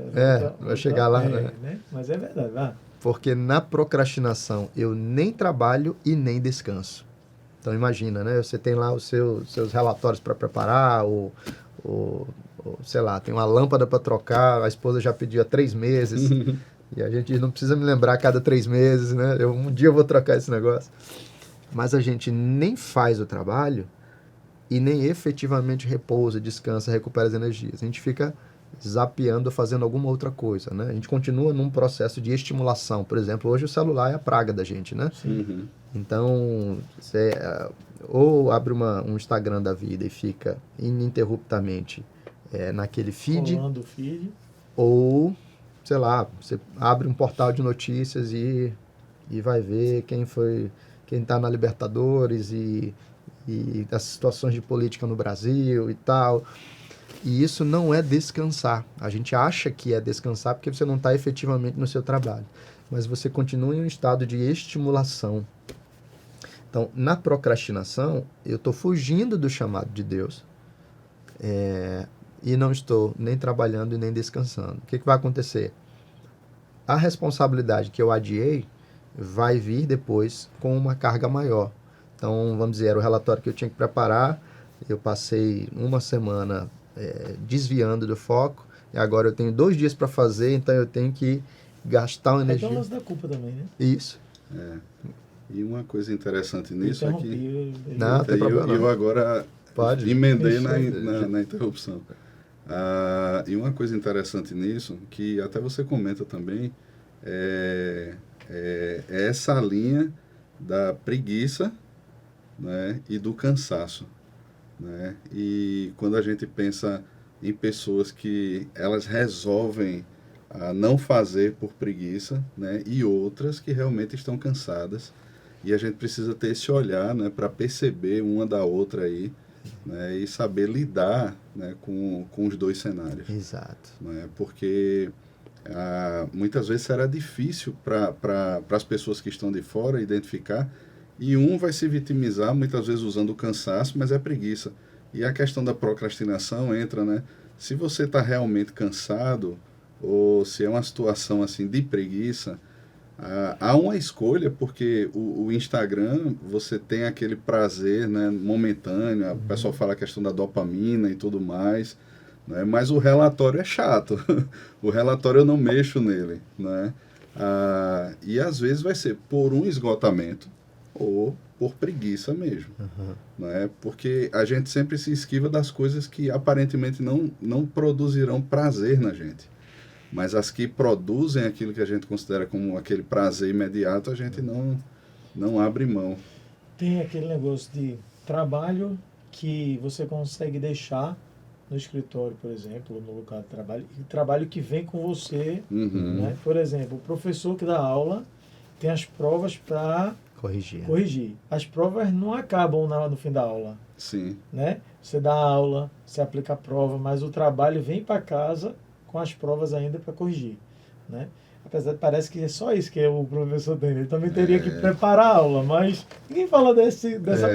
Speaker 2: Vai chegar lá,
Speaker 1: né?
Speaker 2: né?
Speaker 1: Mas é verdade, vai.
Speaker 2: Porque na procrastinação eu nem trabalho e nem descanso. Então imagina, né? Você tem lá os seus relatórios para preparar, ou sei lá, tem uma lâmpada para trocar, a esposa já pediu há 3 meses, e a gente não precisa me lembrar a cada 3 meses, né? Um dia eu vou trocar esse negócio. Mas a gente nem faz o trabalho e nem efetivamente repousa, descansa, recupera as energias. A gente fica zapeando, fazendo alguma outra coisa, né? A gente continua num processo de estimulação. Por exemplo, hoje o celular é a praga da gente, né?
Speaker 3: Uhum.
Speaker 2: Então, você ou abre um Instagram da vida e fica ininterruptamente naquele feed,
Speaker 1: Rolando o feed.
Speaker 2: ou, sei lá, você abre um portal de notícias e vai ver quem está na Libertadores e as situações de política no Brasil e tal. E isso não é descansar. A gente acha que é descansar porque você não está efetivamente no seu trabalho. Mas você continua em um estado de estimulação. Então, na procrastinação, eu estou fugindo do chamado de Deus e não estou nem trabalhando e nem descansando. O que vai acontecer? A responsabilidade que eu adiei vai vir depois com uma carga maior. Então, vamos dizer, era o relatório que eu tinha que preparar, eu passei uma semana desviando do foco, e agora eu tenho 2 dias para fazer, então eu tenho que gastar uma
Speaker 1: Aí tem o
Speaker 2: energia.
Speaker 1: lance da culpa também, né?
Speaker 2: Isso.
Speaker 3: E uma coisa interessante nisso é que
Speaker 2: Não, tem problema
Speaker 3: eu
Speaker 2: não.
Speaker 3: agora
Speaker 2: Pode.
Speaker 3: emendei
Speaker 1: Fechou.
Speaker 3: na interrupção. E uma coisa interessante nisso, que até você comenta também, é essa linha da preguiça, né, e do cansaço, né? E quando a gente pensa em pessoas que elas resolvem não fazer por preguiça, né, e outras que realmente estão cansadas, e a gente precisa ter esse olhar, né, para perceber uma da outra aí, né, e saber lidar, né, com os dois cenários.
Speaker 2: Exato.
Speaker 3: Né, porque muitas vezes será difícil para as pessoas que estão de fora identificar, e um vai se vitimizar muitas vezes usando o cansaço, mas é preguiça. E a questão da procrastinação entra, né? Se você está realmente cansado, ou se é uma situação assim de preguiça, há uma escolha, porque o Instagram, você tem aquele prazer, né, momentâneo, o pessoal fala a questão da dopamina e tudo mais, né, mas o relatório é chato, o relatório eu não mexo nele, né, e às vezes vai ser por um esgotamento ou por preguiça mesmo, né, porque a gente sempre se esquiva das coisas que aparentemente não produzirão prazer na gente. Mas as que produzem aquilo que a gente considera como aquele prazer imediato, a gente não abre mão.
Speaker 1: Tem aquele negócio de trabalho que você consegue deixar no escritório, por exemplo, ou no local de trabalho, e trabalho que vem com você, né? Por exemplo, o professor que dá aula tem as provas para corrigir. As provas não acabam no fim da aula.
Speaker 3: Sim.
Speaker 1: Né? Você dá aula, você aplica a prova, mas o trabalho vem para casa com as provas ainda para corrigir, né? Apesar de parece que é só isso que o professor tem. Ele também teria que preparar a aula, mas ninguém fala dessa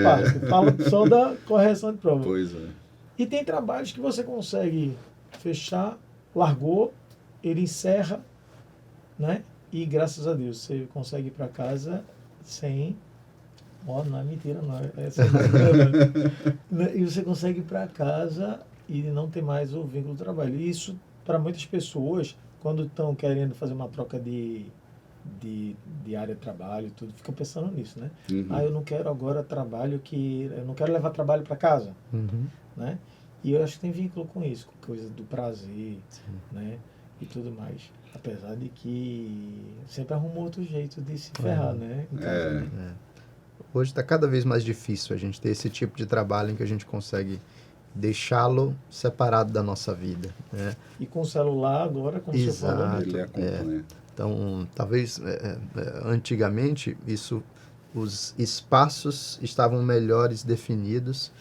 Speaker 1: parte. Fala só da correção de prova.
Speaker 3: Pois é.
Speaker 1: E tem trabalhos que você consegue fechar, largou, ele encerra, né? E graças a Deus você consegue ir para casa sem... não é mentira, não. Essa não é, e você consegue ir para casa e não ter mais o vínculo do trabalho. E isso, para muitas pessoas, quando estão querendo fazer uma troca de área de trabalho e tudo, ficam pensando nisso, né?
Speaker 3: Uhum.
Speaker 1: Eu não quero agora eu não quero levar trabalho para casa,
Speaker 2: Uhum.
Speaker 1: né? E eu acho que tem vínculo com isso, com coisa do prazer, né? E tudo mais. Apesar de que sempre arrumou outro jeito de se ferrar, né? Em casa, né?
Speaker 2: Hoje está cada vez mais difícil a gente ter esse tipo de trabalho em que a gente consegue deixá-lo separado da nossa vida, né?
Speaker 1: E com o celular agora, como você falou, né?
Speaker 3: Ele acompanha.
Speaker 2: Então, talvez antigamente os espaços estavam melhores definidos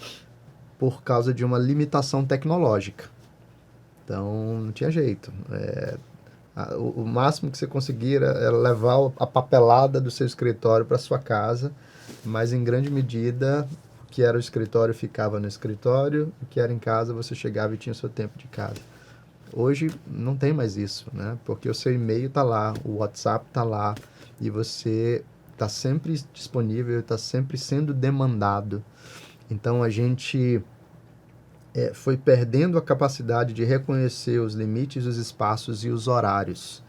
Speaker 2: por causa de uma limitação tecnológica. Então, não tinha jeito. O máximo que você conseguia era levar a papelada do seu escritório para sua casa, mas em grande medida o que era o escritório ficava no escritório, o que era em casa você chegava e tinha o seu tempo de casa. Hoje não tem mais isso, né? Porque o seu e-mail está lá, o WhatsApp está lá e você está sempre disponível, está sempre sendo demandado. Então a gente foi perdendo a capacidade de reconhecer os limites, os espaços e os horários.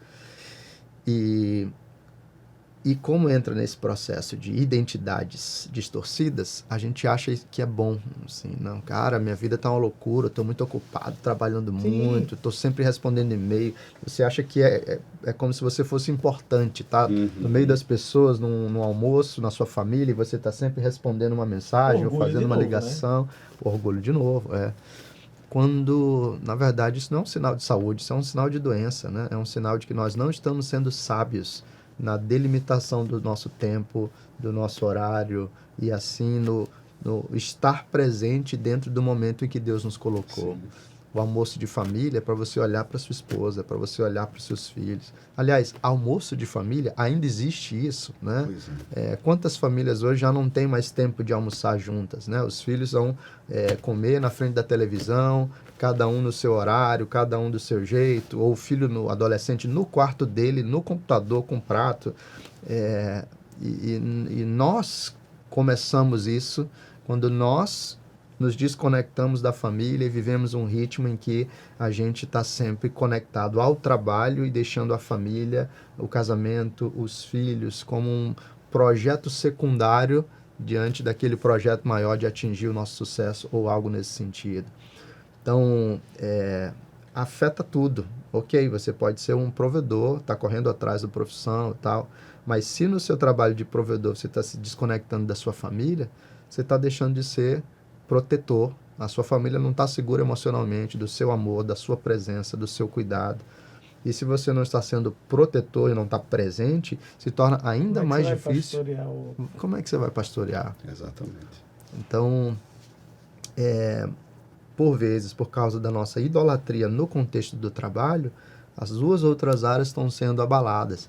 Speaker 2: E como entra nesse processo de identidades distorcidas, a gente acha que é bom. Assim, não, cara, minha vida tá uma loucura, eu tô muito ocupado, trabalhando muito, tô sempre respondendo e-mail. Você acha que é como se você fosse importante, tá? No meio das pessoas, no almoço, na sua família, e você tá sempre respondendo uma mensagem ou fazendo uma ligação. Né? Orgulho de novo, Quando, na verdade, isso não é um sinal de saúde, isso é um sinal de doença, né? É um sinal de que nós não estamos sendo sábios na delimitação do nosso tempo, do nosso horário e assim no estar presente dentro do momento em que Deus nos colocou. Sim. O almoço de família é para você olhar para sua esposa, é para você olhar para os seus filhos. Aliás, almoço de família, ainda existe isso, né? Quantas famílias hoje já não têm mais tempo de almoçar juntas, né? Os filhos vão comer na frente da televisão, cada um no seu horário, cada um do seu jeito, ou o filho, adolescente, no quarto dele, no computador com prato. E nós começamos isso quando nós nos desconectamos da família e vivemos um ritmo em que a gente está sempre conectado ao trabalho e deixando a família, o casamento, os filhos como um projeto secundário diante daquele projeto maior de atingir o nosso sucesso ou algo nesse sentido. Então, afeta tudo. Ok, você pode ser um provedor, está correndo atrás da profissão e tal, mas se no seu trabalho de provedor você está se desconectando da sua família, você está deixando de ser protetor. A sua família não está segura emocionalmente do seu amor, da sua presença, do seu cuidado. E se você não está sendo protetor e não está presente, se torna ainda mais difícil. Como é que você vai pastorear?
Speaker 3: Exatamente.
Speaker 2: Então, por vezes, por causa da nossa idolatria no contexto do trabalho, as duas outras áreas estão sendo abaladas.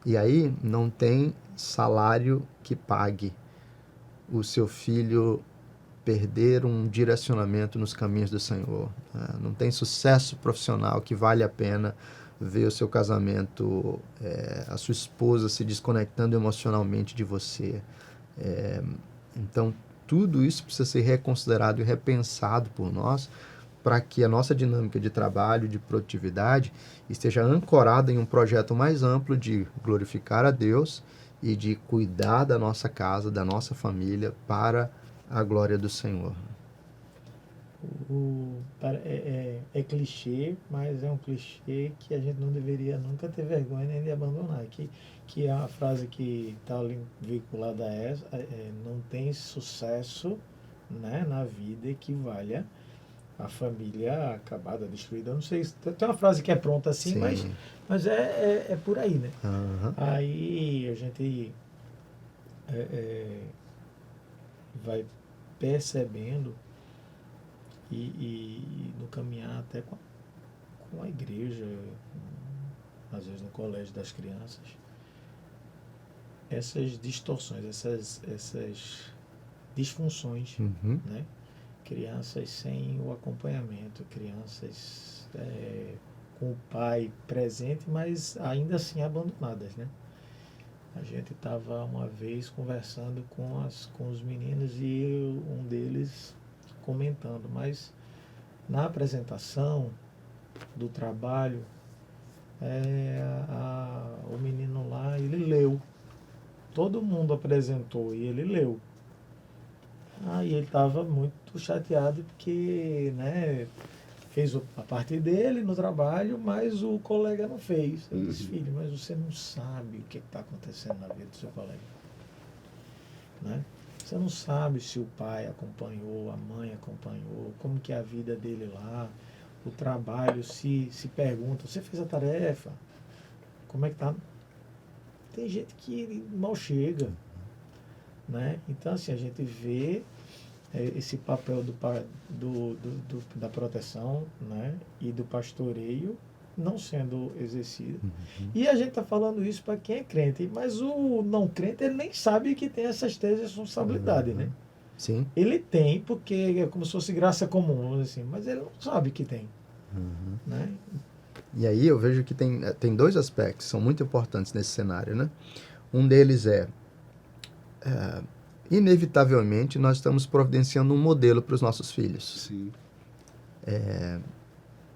Speaker 2: E aí não tem salário que pague o seu filho perder um direcionamento nos caminhos do Senhor. Não tem sucesso profissional que vale a pena ver o seu casamento, a sua esposa se desconectando emocionalmente de você. Então, tudo isso precisa ser reconsiderado e repensado por nós para que a nossa dinâmica de trabalho, de produtividade, esteja ancorada em um projeto mais amplo de glorificar a Deus e de cuidar da nossa casa, da nossa família, para a glória do Senhor.
Speaker 1: É clichê, mas é um clichê que a gente não deveria nunca ter vergonha nem de abandonar. Que é uma frase que está vinculada a essa, não tem sucesso, né, na vida que valha a família acabada, destruída. Eu não sei, tem uma frase que é pronta assim, mas é por aí, né?
Speaker 2: Uhum.
Speaker 1: Aí a gente vai percebendo e no caminhar até com a igreja, às vezes no colégio das crianças, essas distorções, essas disfunções, né? Crianças sem o acompanhamento, crianças com o pai presente, mas ainda assim abandonadas, né? A gente estava uma vez conversando com os meninos e um deles comentando, mas na apresentação do trabalho, o menino lá, ele leu. Todo mundo apresentou e ele leu. E ele estava muito chateado porque, né, fez a parte dele no trabalho, mas o colega não fez. Eu disse, filho, mas você não sabe o que está acontecendo na vida do seu colega. Né? Você não sabe se o pai acompanhou, a mãe acompanhou, como que é a vida dele lá, o trabalho, se pergunta, você fez a tarefa? Como é que tá? Tem gente que mal chega. Né? Então, assim, a gente vê esse papel da proteção, né? E do pastoreio não sendo exercido. E a gente está falando isso para quem é crente, mas o não crente, ele nem sabe que tem essas três responsabilidades, né?
Speaker 2: Sim.
Speaker 1: Ele tem, porque é como se fosse graça comum, assim, mas ele não sabe que tem. Né?
Speaker 2: E aí eu vejo que tem dois aspectos que são muito importantes nesse cenário, né? Um deles inevitavelmente, nós estamos providenciando um modelo para os nossos filhos.
Speaker 3: Sim.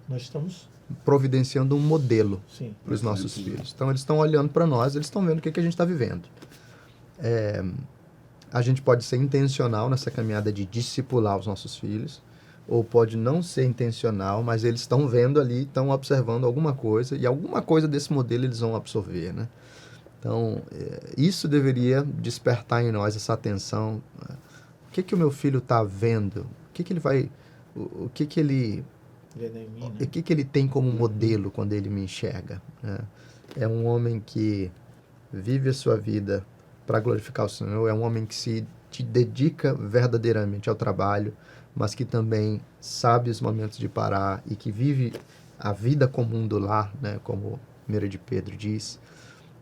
Speaker 1: Nós estamos
Speaker 2: providenciando um modelo para os nossos
Speaker 3: Sim.
Speaker 2: filhos. Então, eles estão olhando para nós, eles estão vendo o que a gente está vivendo. A gente pode ser intencional nessa caminhada de discipular os nossos filhos, ou pode não ser intencional, mas eles estão vendo ali, estão observando alguma coisa, e alguma coisa desse modelo eles vão absorver, né? Então, isso deveria despertar em nós essa atenção. O que o meu filho está vendo? O que ele vai... O que ele... O que ele tem como modelo quando ele me enxerga? Né? É um homem que vive a sua vida para glorificar o Senhor, é um homem que se dedica verdadeiramente ao trabalho, mas que também sabe os momentos de parar e que vive a vida comum do lar, né? Como 1 de Pedro diz.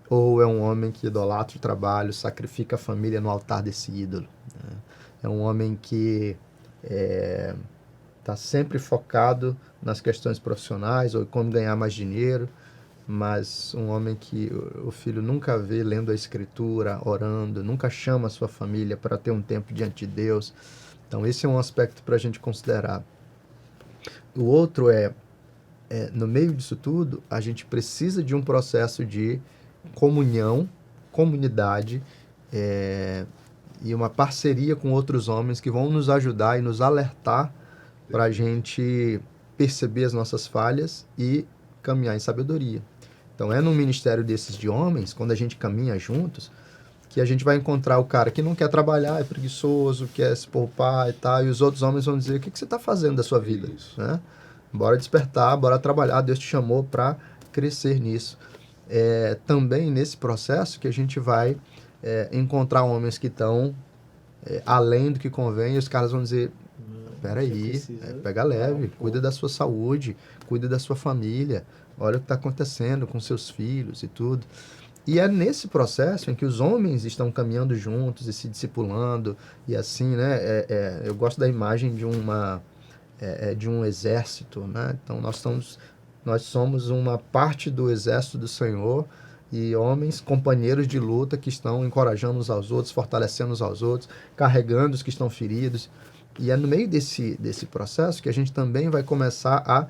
Speaker 2: Ou é um homem que idolatra o trabalho, sacrifica a família no altar desse ídolo. Né? É um homem que está sempre focado nas questões profissionais ou como ganhar mais dinheiro, mas um homem que o filho nunca vê lendo a Escritura, orando, nunca chama a sua família para ter um tempo diante de Deus. Então, esse é um aspecto para a gente considerar. O outro no meio disso tudo, a gente precisa de um processo de comunhão, comunidade e uma parceria com outros homens que vão nos ajudar e nos alertar para a gente perceber as nossas falhas e caminhar em sabedoria. Então, no ministério desses de homens, quando a gente caminha juntos, que a gente vai encontrar o cara que não quer trabalhar, é preguiçoso, quer se poupar e tal, e os outros homens vão dizer, o que você está fazendo da sua vida? Né? Bora despertar, bora trabalhar, Deus te chamou para crescer nisso. Também nesse processo que a gente vai encontrar homens que estão além do que convém, e os caras vão dizer, peraí, pega leve, cuida da sua saúde, cuida da sua família, olha o que está acontecendo com seus filhos e tudo. E é nesse processo em que os homens estão caminhando juntos e se discipulando, e assim, né, eu gosto da imagem de um exército, né? Então nós somos uma parte do exército do Senhor, e homens, companheiros de luta que estão encorajando uns aos outros, fortalecendo uns aos outros, carregando os que estão feridos. E é no meio desse processo que a gente também vai começar a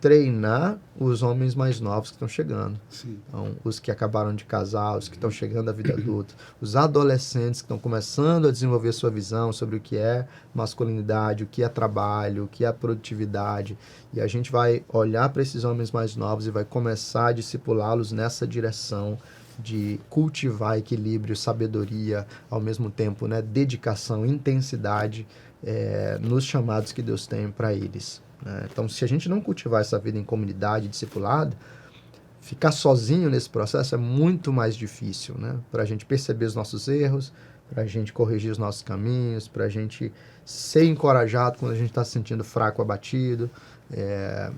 Speaker 2: treinar os homens mais novos que estão chegando.
Speaker 3: Sim.
Speaker 2: Então, os que acabaram de casar, os que estão chegando à vida adulta, os adolescentes que estão começando a desenvolver sua visão sobre o que é masculinidade, o que é trabalho, o que é produtividade. E a gente vai olhar para esses homens mais novos e vai começar a discipulá-los nessa direção de cultivar equilíbrio, sabedoria, ao mesmo tempo, né, dedicação, intensidade nos chamados que Deus tem para eles. Né? Então, se a gente não cultivar essa vida em comunidade, discipulado, ficar sozinho nesse processo é muito mais difícil, né? Para a gente perceber os nossos erros, para a gente corrigir os nossos caminhos, para a gente ser encorajado quando a gente está se sentindo fraco, abatido. É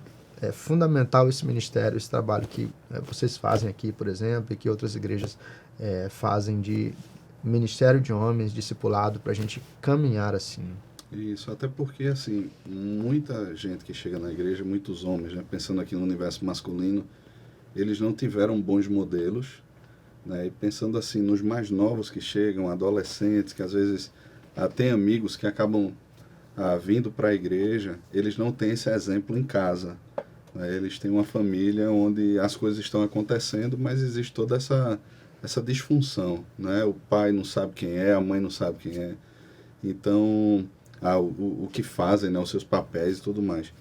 Speaker 2: fundamental esse ministério, esse trabalho que vocês fazem aqui, por exemplo, e que outras igrejas fazem de ministério de homens, discipulado, para a gente caminhar assim.
Speaker 3: Isso, até porque, assim, muita gente que chega na igreja, muitos homens, né, pensando aqui no universo masculino, eles não tiveram bons modelos, né, e pensando assim, nos mais novos que chegam, adolescentes, que às vezes têm amigos que acabam vindo para a igreja, eles não têm esse exemplo em casa. Né? Eles têm uma família onde as coisas estão acontecendo, mas existe toda essa disfunção. Né? O pai não sabe quem é, a mãe não sabe quem é. Então, o que fazem, né? Os seus papéis e tudo mais.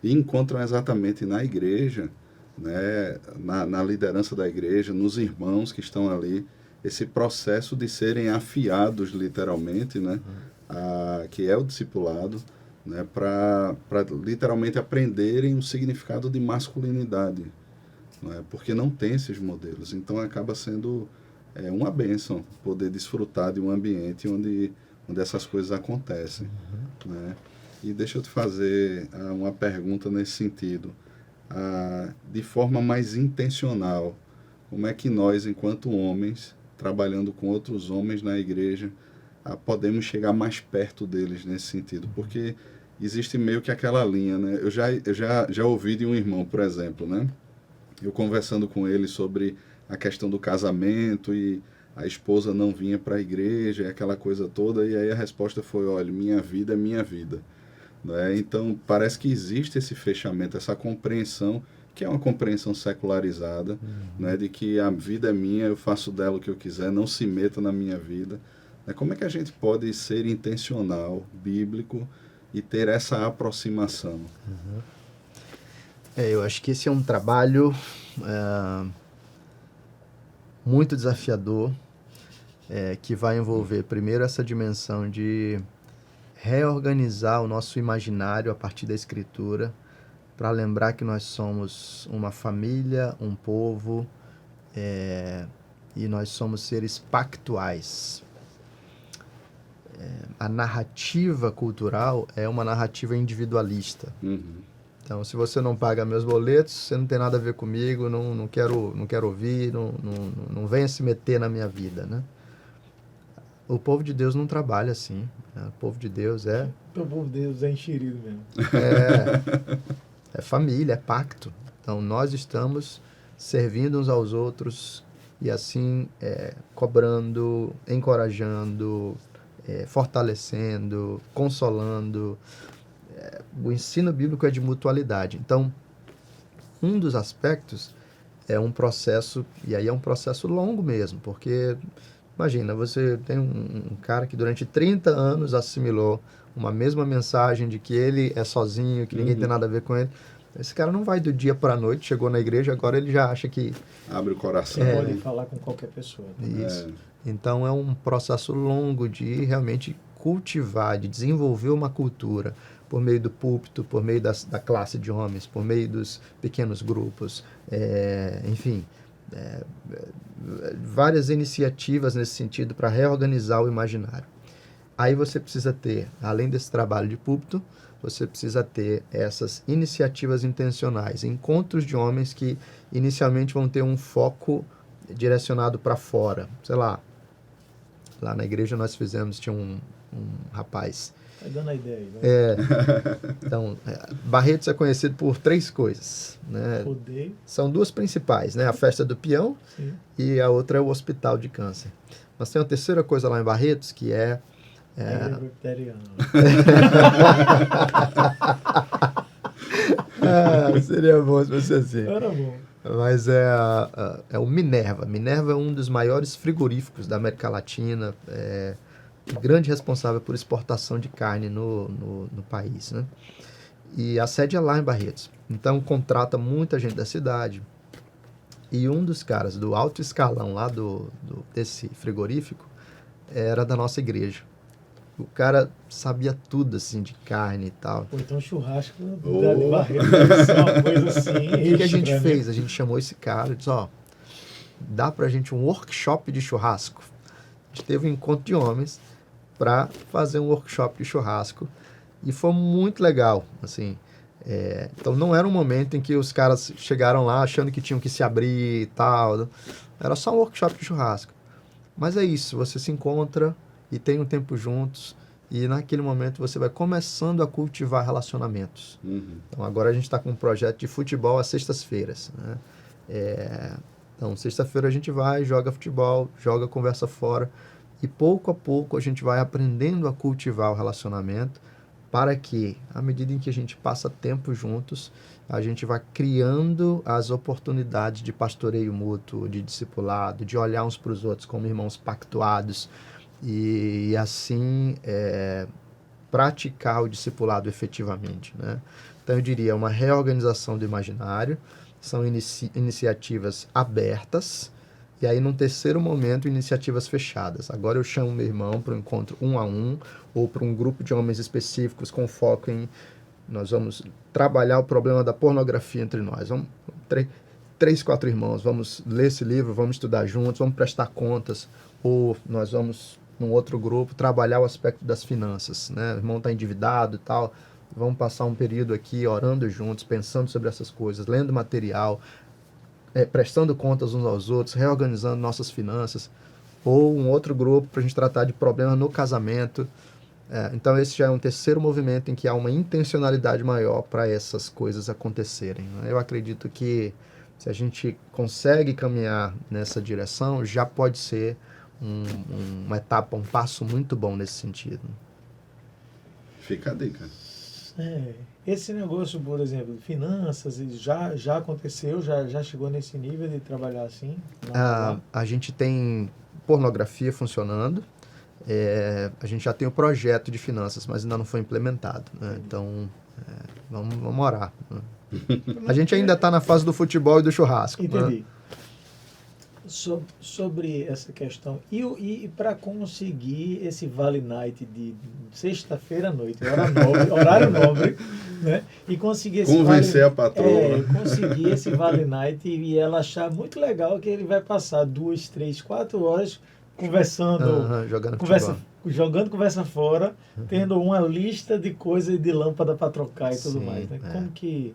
Speaker 3: E encontram exatamente na igreja, né? na liderança da igreja, nos irmãos que estão ali, esse processo de serem afiados, literalmente, né? Que é o discipulado, né? Para literalmente aprenderem o significado de masculinidade, né? Porque não tem esses modelos. Então acaba sendo uma bênção poder desfrutar de um ambiente onde essas coisas acontecem. Né? E deixa eu te fazer uma pergunta nesse sentido. De forma mais intencional, como é que nós, enquanto homens, trabalhando com outros homens na igreja, podemos chegar mais perto deles nesse sentido? Porque existe meio que aquela linha, né? Eu já ouvi de um irmão, por exemplo, né? Eu conversando com ele sobre a questão do casamento e a esposa não vinha para a igreja, e aquela coisa toda, e aí a resposta foi, olha, minha vida é minha vida. Né? Então, parece que existe esse fechamento, essa compreensão, que é uma compreensão secularizada, né? De que a vida é minha, eu faço dela o que eu quiser, não se meta na minha vida. Né? Como é que a gente pode ser intencional, bíblico, e ter essa aproximação?
Speaker 2: Eu acho que esse é um trabalho muito desafiador, que vai envolver primeiro essa dimensão de reorganizar o nosso imaginário a partir da Escritura, para lembrar que nós somos uma família, um povo, e nós somos seres pactuais. A narrativa cultural é uma narrativa individualista. Então, se você não paga meus boletos, você não tem nada a ver comigo, não quero ouvir, não venha se meter na minha vida, né? O povo de Deus não trabalha assim. Né? O povo de Deus
Speaker 1: O povo de Deus é enxerido mesmo.
Speaker 2: É família, é pacto. Então, nós estamos servindo uns aos outros e assim cobrando, encorajando, fortalecendo, consolando. O ensino bíblico é de mutualidade. Então, um dos aspectos é um processo, e aí é um processo longo mesmo, porque, imagina, você tem um cara que durante 30 anos assimilou uma mesma mensagem de que ele é sozinho, que ninguém tem nada a ver com ele. Esse cara não vai do dia para a noite, chegou na igreja, agora ele já acha que...
Speaker 3: Abre o coração.
Speaker 1: Pode falar com qualquer pessoa.
Speaker 2: Isso. Então, é um processo longo de realmente cultivar, de desenvolver uma cultura por meio do púlpito, por meio da classe de homens, por meio dos pequenos grupos, enfim, várias iniciativas nesse sentido para reorganizar o imaginário. Aí você precisa ter, além desse trabalho de púlpito, você precisa ter essas iniciativas intencionais, encontros de homens que inicialmente vão ter um foco direcionado para fora. Sei lá na igreja nós tinha um rapaz.
Speaker 1: Vai dando a ideia aí, né?
Speaker 2: Então, Barretos é conhecido por 3 coisas, né?
Speaker 1: Rodeio.
Speaker 2: São 2 principais, né? A festa do peão.
Speaker 1: Sim.
Speaker 2: E a outra é o hospital de câncer. Mas tem uma terceira coisa lá em Barretos, que é... seria bom se fosse assim.
Speaker 1: Era bom.
Speaker 2: Mas é o Minerva. Minerva é um dos maiores frigoríficos da América Latina, grande responsável por exportação de carne no país, né? E a sede é lá em Barretos. Então, contrata muita gente da cidade. E um dos caras do alto escalão lá desse frigorífico era da nossa igreja. O cara sabia tudo, assim, de carne e tal.
Speaker 1: Pô, então churrasco de Barretos deve ser uma coisa assim.
Speaker 2: O que a gente fez? A gente chamou esse cara e disse, dá pra gente um workshop de churrasco. A gente teve um encontro de homens para fazer um workshop de churrasco e foi muito legal, assim. Então não era um momento em que os caras chegaram lá achando que tinham que se abrir e tal. Era só um workshop de churrasco. Mas é isso, você se encontra e tem um tempo juntos e naquele momento você vai começando a cultivar relacionamentos. Então agora a gente está com um projeto de futebol às sextas-feiras, né? Então sexta-feira a gente vai, joga futebol, joga conversa fora e pouco a pouco a gente vai aprendendo a cultivar o relacionamento para que, à medida em que a gente passa tempo juntos, a gente vai criando as oportunidades de pastoreio mútuo, de discipulado, de olhar uns para os outros como irmãos pactuados e assim praticar o discipulado efetivamente, né? Então eu diria uma reorganização do imaginário, são iniciativas abertas, e aí num terceiro momento iniciativas fechadas. Agora eu chamo meu irmão para um encontro 1 a 1 ou para um grupo de homens específicos com foco em nós vamos trabalhar o problema da pornografia entre nós. Vamos, 4 irmãos, vamos ler esse livro, vamos estudar juntos, vamos prestar contas, ou nós vamos, num outro grupo, trabalhar o aspecto das finanças, né? O irmão está endividado e tal, vamos passar um período aqui orando juntos, pensando sobre essas coisas, lendo material, prestando contas uns aos outros, reorganizando nossas finanças, ou um outro grupo para a gente tratar de problema no casamento. Então esse já é um terceiro movimento em que há uma intencionalidade maior para essas coisas acontecerem, né? Eu acredito que se a gente consegue caminhar nessa direção, já pode ser uma etapa, um passo muito bom nesse sentido.
Speaker 3: Fica a dica.
Speaker 1: Esse negócio, por exemplo, de finanças, já aconteceu, já chegou nesse nível de trabalhar assim?
Speaker 2: A gente tem pornografia funcionando. A gente já tem o projeto de finanças, mas ainda não foi implementado, né? Então, vamos orar, né? A gente ainda está na fase do futebol e do churrasco.
Speaker 1: Entendi.
Speaker 2: Né?
Speaker 1: Sobre essa questão, e para conseguir esse Vale Night de sexta-feira à noite, horário nobre, né? E conseguir esse
Speaker 3: convencer a patroa.
Speaker 1: Conseguir esse Vale Night e ela achar muito legal que ele vai passar 2, 3, 4 horas conversando, jogando conversa fora, tendo uma lista de coisas de lâmpada para trocar e tudo mais, né? Como que...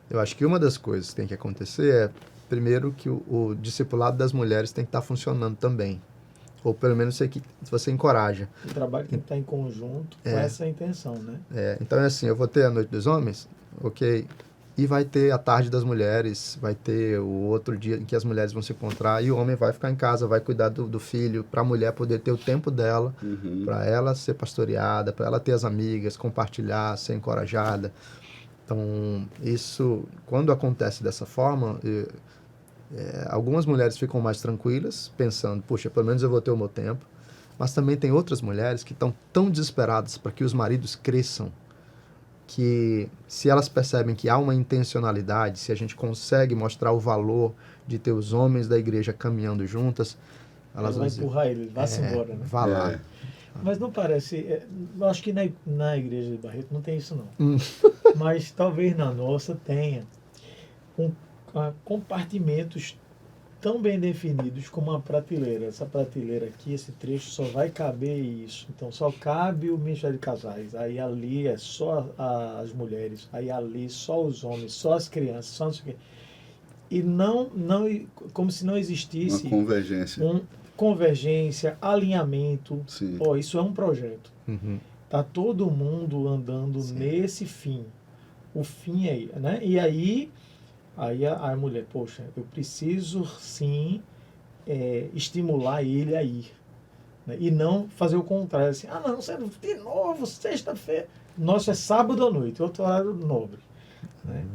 Speaker 2: Eu acho que uma das coisas que tem que acontecer primeiro, que o discipulado das mulheres tem que estar funcionando também. Ou pelo menos você encoraja.
Speaker 1: O trabalho tem que estar em conjunto com essa intenção, né?
Speaker 2: Então é assim, eu vou ter a Noite dos Homens, ok, e vai ter a Tarde das Mulheres, vai ter o outro dia em que as mulheres vão se encontrar, e o homem vai ficar em casa, vai cuidar do filho, para a mulher poder ter o tempo dela, para ela ser pastoreada, para ela ter as amigas, compartilhar, ser encorajada. Então, isso, quando acontece dessa forma, algumas mulheres ficam mais tranquilas, pensando, puxa, pelo menos eu vou ter o meu tempo. Mas também tem outras mulheres que estão tão desesperadas para que os maridos cresçam, que se elas percebem que há uma intencionalidade, se a gente consegue mostrar o valor de ter os homens da igreja caminhando juntas, elas vão
Speaker 1: empurrar ele, vá-se embora, né?
Speaker 2: Vá lá.
Speaker 1: Mas não parece... eu acho que na igreja de Barreto não tem isso, não. Mas talvez na nossa tenha compartimentos tão bem definidos como uma prateleira. Essa prateleira aqui, esse trecho, só vai caber isso. Então, só cabe o Ministério de Casais. Aí ali é só as mulheres. Aí ali só os homens, só as crianças, só não sei o quê. E não, como se não existisse...
Speaker 3: Uma convergência.
Speaker 1: Convergência, alinhamento.
Speaker 3: Sim.
Speaker 1: Isso é um projeto. Tá todo mundo andando nesse fim. O fim é, né? E aí a mulher, poxa, eu preciso sim estimular ele a ir, né? E não fazer o contrário, assim, não, de novo, sexta-feira. Nossa, é sábado à noite, outro horário nobre, né?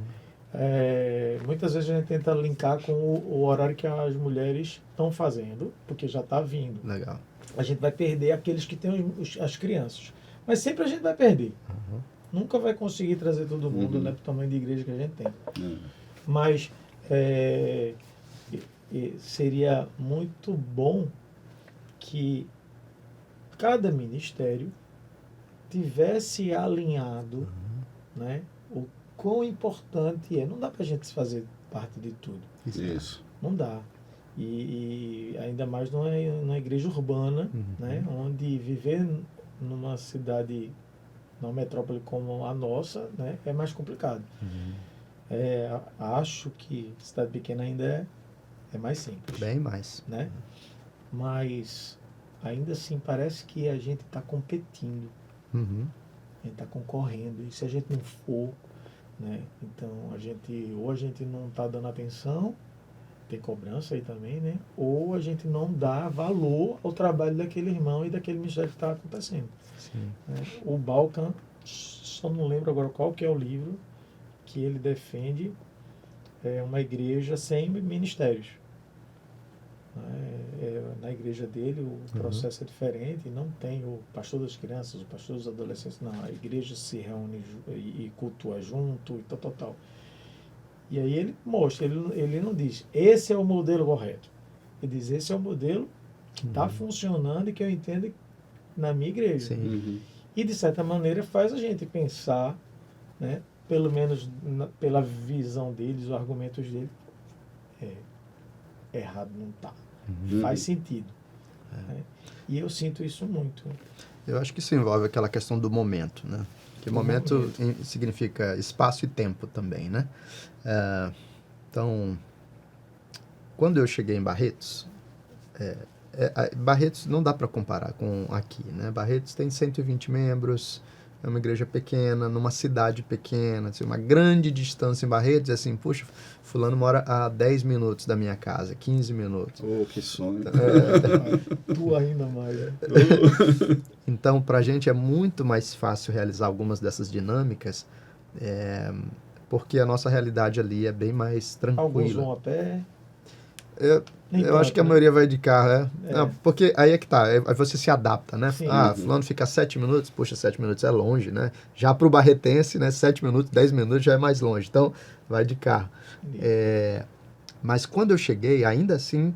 Speaker 1: Muitas vezes a gente tenta linkar com o horário que as mulheres estão fazendo, porque já está vindo.
Speaker 2: Legal.
Speaker 1: A gente vai perder aqueles que têm as crianças. Mas sempre a gente vai perder. Nunca vai conseguir trazer todo mundo, né, para o tamanho de igreja que a gente tem. Mas seria muito bom que cada ministério tivesse alinhado, né, o quão importante é. Não dá para a gente fazer parte de tudo.
Speaker 3: Isso.
Speaker 1: Não dá. E ainda mais numa igreja urbana, né, onde viver numa cidade, numa metrópole como a nossa, né, é mais complicado. Acho que cidade pequena ainda é mais simples.
Speaker 2: Bem mais.
Speaker 1: Né? Mas ainda assim parece que a gente está competindo. A gente está concorrendo. E se a gente não for, né? Então a gente não está dando atenção, tem cobrança aí também, né? Ou a gente não dá valor ao trabalho daquele irmão e daquele ministério que está acontecendo.
Speaker 2: Sim.
Speaker 1: Né? O Balkan só não lembro agora qual que é o livro que ele defende uma igreja sem ministérios. Na igreja dele o processo é diferente, não tem o pastor das crianças, o pastor dos adolescentes, não, a igreja se reúne e cultua junto e tal. E aí ele mostra, ele não diz, esse é o modelo correto. Ele diz, esse é o modelo que está funcionando e que eu entendo na minha igreja.
Speaker 2: Sim.
Speaker 1: E de certa maneira faz a gente pensar, né, pelo menos pela visão deles, os argumentos dele, errado não está. Faz sentido. Né? E eu sinto isso muito.
Speaker 2: Eu acho que isso envolve aquela questão do momento, né? Que momento significa espaço e tempo também, né? Então, quando eu cheguei em Barretos, Barretos não dá para comparar com aqui, né? Barretos tem 120 membros, é uma igreja pequena, numa cidade pequena, assim, uma grande distância em Barretos, assim, puxa, fulano mora a 10 minutos da minha casa, 15 minutos.
Speaker 3: Oh, que sonho.
Speaker 1: Tu ainda mais, né?
Speaker 2: Então, para a gente é muito mais fácil realizar algumas dessas dinâmicas, porque a nossa realidade ali é bem mais tranquila.
Speaker 1: Alguns vão a pé.
Speaker 2: Eu acho que a maioria vai de carro, Não, porque aí é que tá, aí você se adapta, né?
Speaker 1: Sim.
Speaker 2: Fulano fica 7 minutos, puxa, 7 minutos é longe, né? Já pro barretense, né, 7 minutos, 10 minutos já é mais longe, então vai de carro. Mas quando eu cheguei, ainda assim,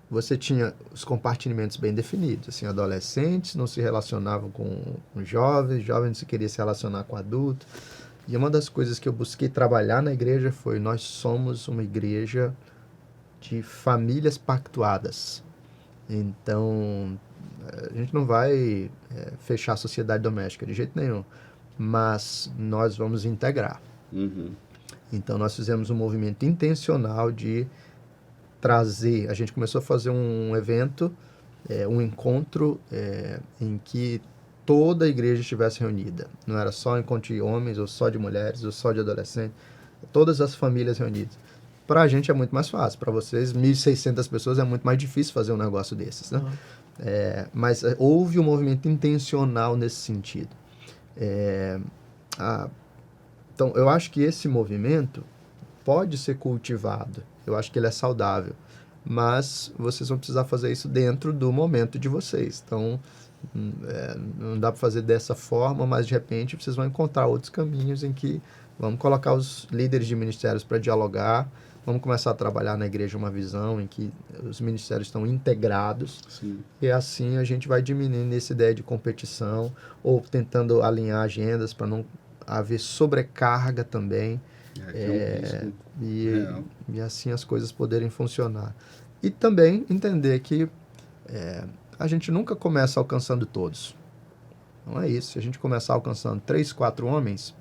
Speaker 2: você tinha os compartimentos bem definidos, assim, adolescentes não se relacionavam com jovens, jovens não se queria se relacionar com adultos. E uma das coisas que eu busquei trabalhar na igreja foi, nós somos uma igreja de famílias pactuadas. Então, a gente não vai fechar a sociedade doméstica de jeito nenhum, mas nós vamos integrar. Então, nós fizemos um movimento intencional de trazer, a gente começou a fazer um evento, um encontro em que toda a igreja estivesse reunida. Não era só encontro de homens, ou só de mulheres, ou só de adolescentes, todas as famílias reunidas. Para a gente é muito mais fácil, para vocês, 1.600 pessoas, é muito mais difícil fazer um negócio desses, né? Mas houve um movimento intencional nesse sentido. Então, eu acho que esse movimento pode ser cultivado, eu acho que ele é saudável, mas vocês vão precisar fazer isso dentro do momento de vocês. Então, não dá para fazer dessa forma, mas de repente vocês vão encontrar outros caminhos em que vamos colocar os líderes de ministérios para dialogar. Vamos começar a trabalhar na igreja uma visão em que os ministérios estão integrados.
Speaker 3: Sim.
Speaker 2: E assim a gente vai diminuindo essa ideia de competição ou tentando alinhar agendas para não haver sobrecarga também. E assim as coisas poderem funcionar. E também entender que a gente nunca começa alcançando todos. Não é isso. Se a gente começar alcançando 3, 4 homens,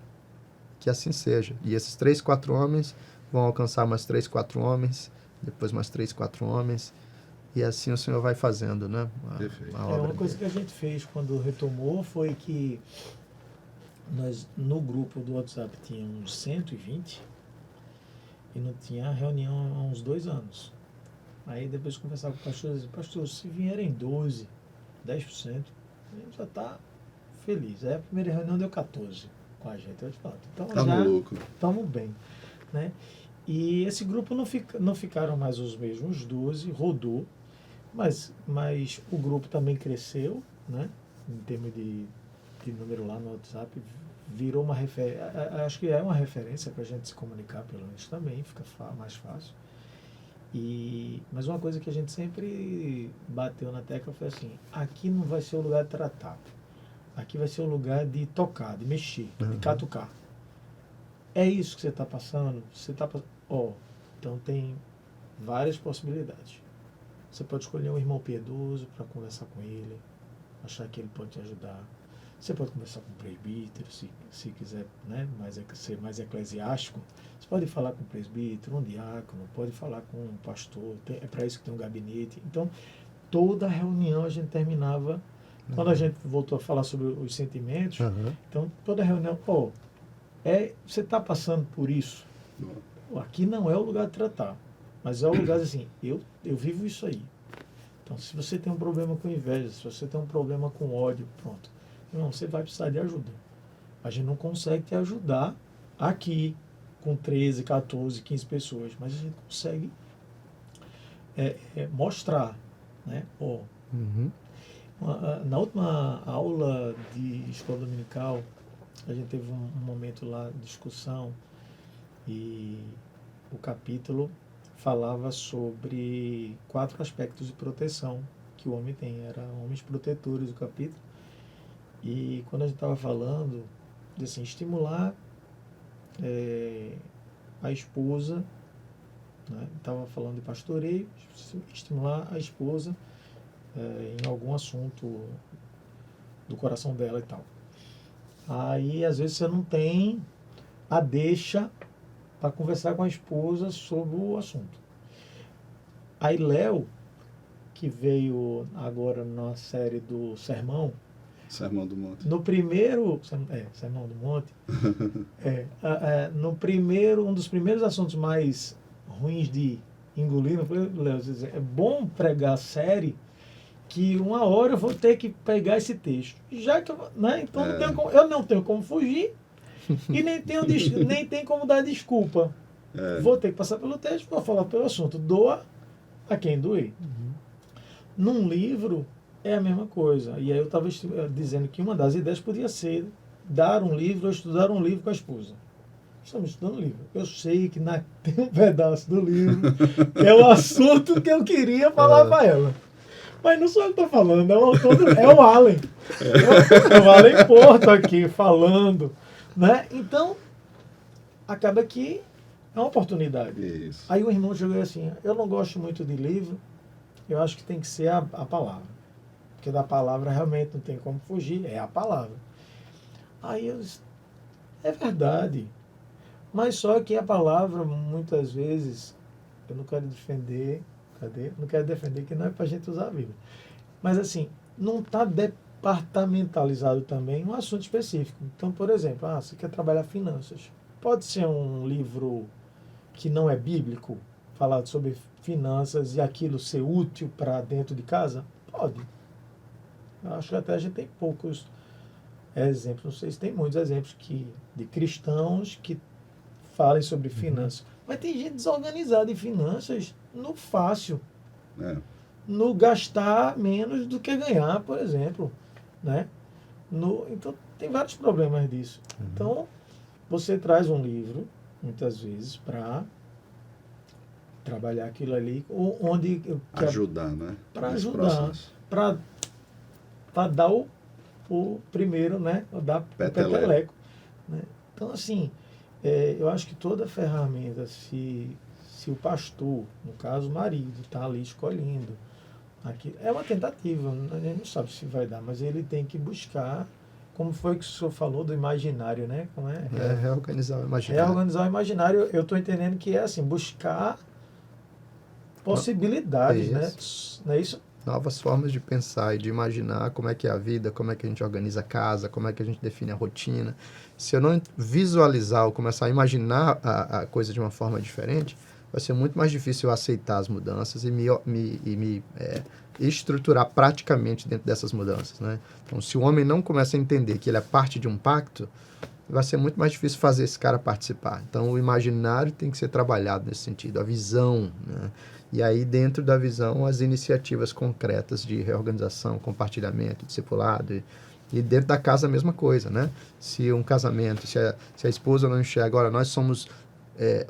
Speaker 2: que assim seja. E esses 3, 4 homens vão alcançar mais 3, 4 homens, depois mais 3, 4 homens, e assim o Senhor vai fazendo, né?
Speaker 1: Uma coisa que a gente fez quando retomou foi que nós, no grupo do WhatsApp, tínhamos 120 e não tinha reunião há uns 2 anos. Aí depois de conversar com o pastor, eu disse, pastor, se vierem 12, 10%, a gente já está feliz. Aí a primeira reunião deu 14 com a gente. Eu disse, então já estamos bem. Né? E esse grupo não ficaram mais os mesmos 12, rodou, mas o grupo também cresceu, né? Em termos de número lá no WhatsApp, virou uma referência, acho que é uma referência para a gente se comunicar, pelo menos também, fica mais fácil. Mas uma coisa que a gente sempre bateu na tecla foi assim, aqui não vai ser o lugar de tratar, aqui vai ser o lugar de tocar, de mexer, de catucar. É isso que você está passando? Então tem várias possibilidades. Você pode escolher um irmão piedoso para conversar com ele, achar que ele pode te ajudar. Você pode conversar com o presbítero, se quiser, né, ser mais eclesiástico. Você pode falar com o presbítero, um diácono, pode falar com um pastor. É para isso que tem um gabinete. Então, toda reunião a gente terminava. Quando a gente voltou a falar sobre os sentimentos, então toda reunião, você está passando por isso? Aqui não é o lugar de tratar, mas é o lugar assim, eu vivo isso aí. Então, se você tem um problema com inveja, se você tem um problema com ódio, pronto. Não, você vai precisar de ajuda. a gente não consegue te ajudar aqui com 13, 14, 15 pessoas, mas a gente consegue mostrar, né? Ó,
Speaker 2: Uhum.
Speaker 1: na última aula de escola dominical, a gente teve um momento lá de discussão e o capítulo falava sobre 4 aspectos de proteção que o homem tem. Era homens protetores o capítulo. E quando a gente estava falando de assim, estimular a esposa, né? Estava falando de pastoreio, estimular a esposa em algum assunto do coração dela e tal. Aí, às vezes, você não tem a deixa para conversar com a esposa sobre o assunto. Aí, Léo, que veio agora na série do Sermão,
Speaker 3: Sermão do Monte.
Speaker 1: no primeiro, Sermão do Monte, no primeiro, um dos primeiros assuntos mais ruins de engolir, Léo, é bom pregar série que uma hora eu vou ter que pegar esse texto. Já que né, então eu não tenho como fugir e nem tem como dar desculpa. Vou ter que passar pelo texto, vou falar pelo assunto. Doa a quem doer. Num livro é a mesma coisa. E aí eu estava dizendo que uma das ideias podia ser dar um livro ou estudar um livro com a esposa. Estamos estudando um livro. Eu sei que tem um pedaço do livro que é o assunto que eu queria falar para ela. Mas não sou eu que estou falando, é o autor, é o Allen. É o Allen Porto aqui falando. Né? Então, acaba que é uma oportunidade.
Speaker 3: Isso.
Speaker 1: Aí o irmão chegou assim, eu não gosto muito de livro, eu acho que tem que ser a palavra. Porque da palavra realmente não tem como fugir, é a palavra. Aí eu disse, é verdade. Mas só que a palavra, muitas vezes, eu não quero defender, não quero defender que não é para a gente usar a Bíblia. Mas assim, não está departamentalizado também um assunto específico. Então, por exemplo, você quer trabalhar finanças. Pode ser um livro que não é bíblico, falado sobre finanças e aquilo ser útil para dentro de casa? Pode. Eu acho que até a gente tem poucos exemplos, não sei se tem muitos exemplos de cristãos que falem sobre finanças. Mas tem gente desorganizada em finanças no fácil. No gastar menos do que ganhar, por exemplo. Né? Então, tem vários problemas disso. Então, você traz um livro, muitas vezes, para trabalhar aquilo ali, onde...
Speaker 3: Ajudar, né?
Speaker 1: Para ajudar, para dar o primeiro, né? Dar o peteleco. Né? Então, assim, eu acho que toda ferramenta, se o pastor, no caso o marido, está ali escolhendo, é uma tentativa, a gente não sabe se vai dar, mas ele tem que buscar, como foi que o senhor falou do imaginário, né? Como
Speaker 2: reorganizar o imaginário.
Speaker 1: Reorganizar o imaginário, eu estou entendendo que é assim, buscar possibilidades, né? Não é isso?
Speaker 2: Novas formas de pensar e de imaginar como é que é a vida, como é que a gente organiza a casa, como é que a gente define a rotina. Se eu não visualizar ou começar a imaginar a coisa de uma forma diferente, vai ser muito mais difícil eu aceitar as mudanças e me estruturar praticamente dentro dessas mudanças, né? Então, se o homem não começa a entender que ele é parte de um pacto, vai ser muito mais difícil fazer esse cara participar. Então, o imaginário tem que ser trabalhado nesse sentido, a visão, né? E aí, dentro da visão, as iniciativas concretas de reorganização, compartilhamento, discipulado. E dentro da casa, a mesma coisa, né? Se um casamento, se a esposa não enxerga, agora nós somos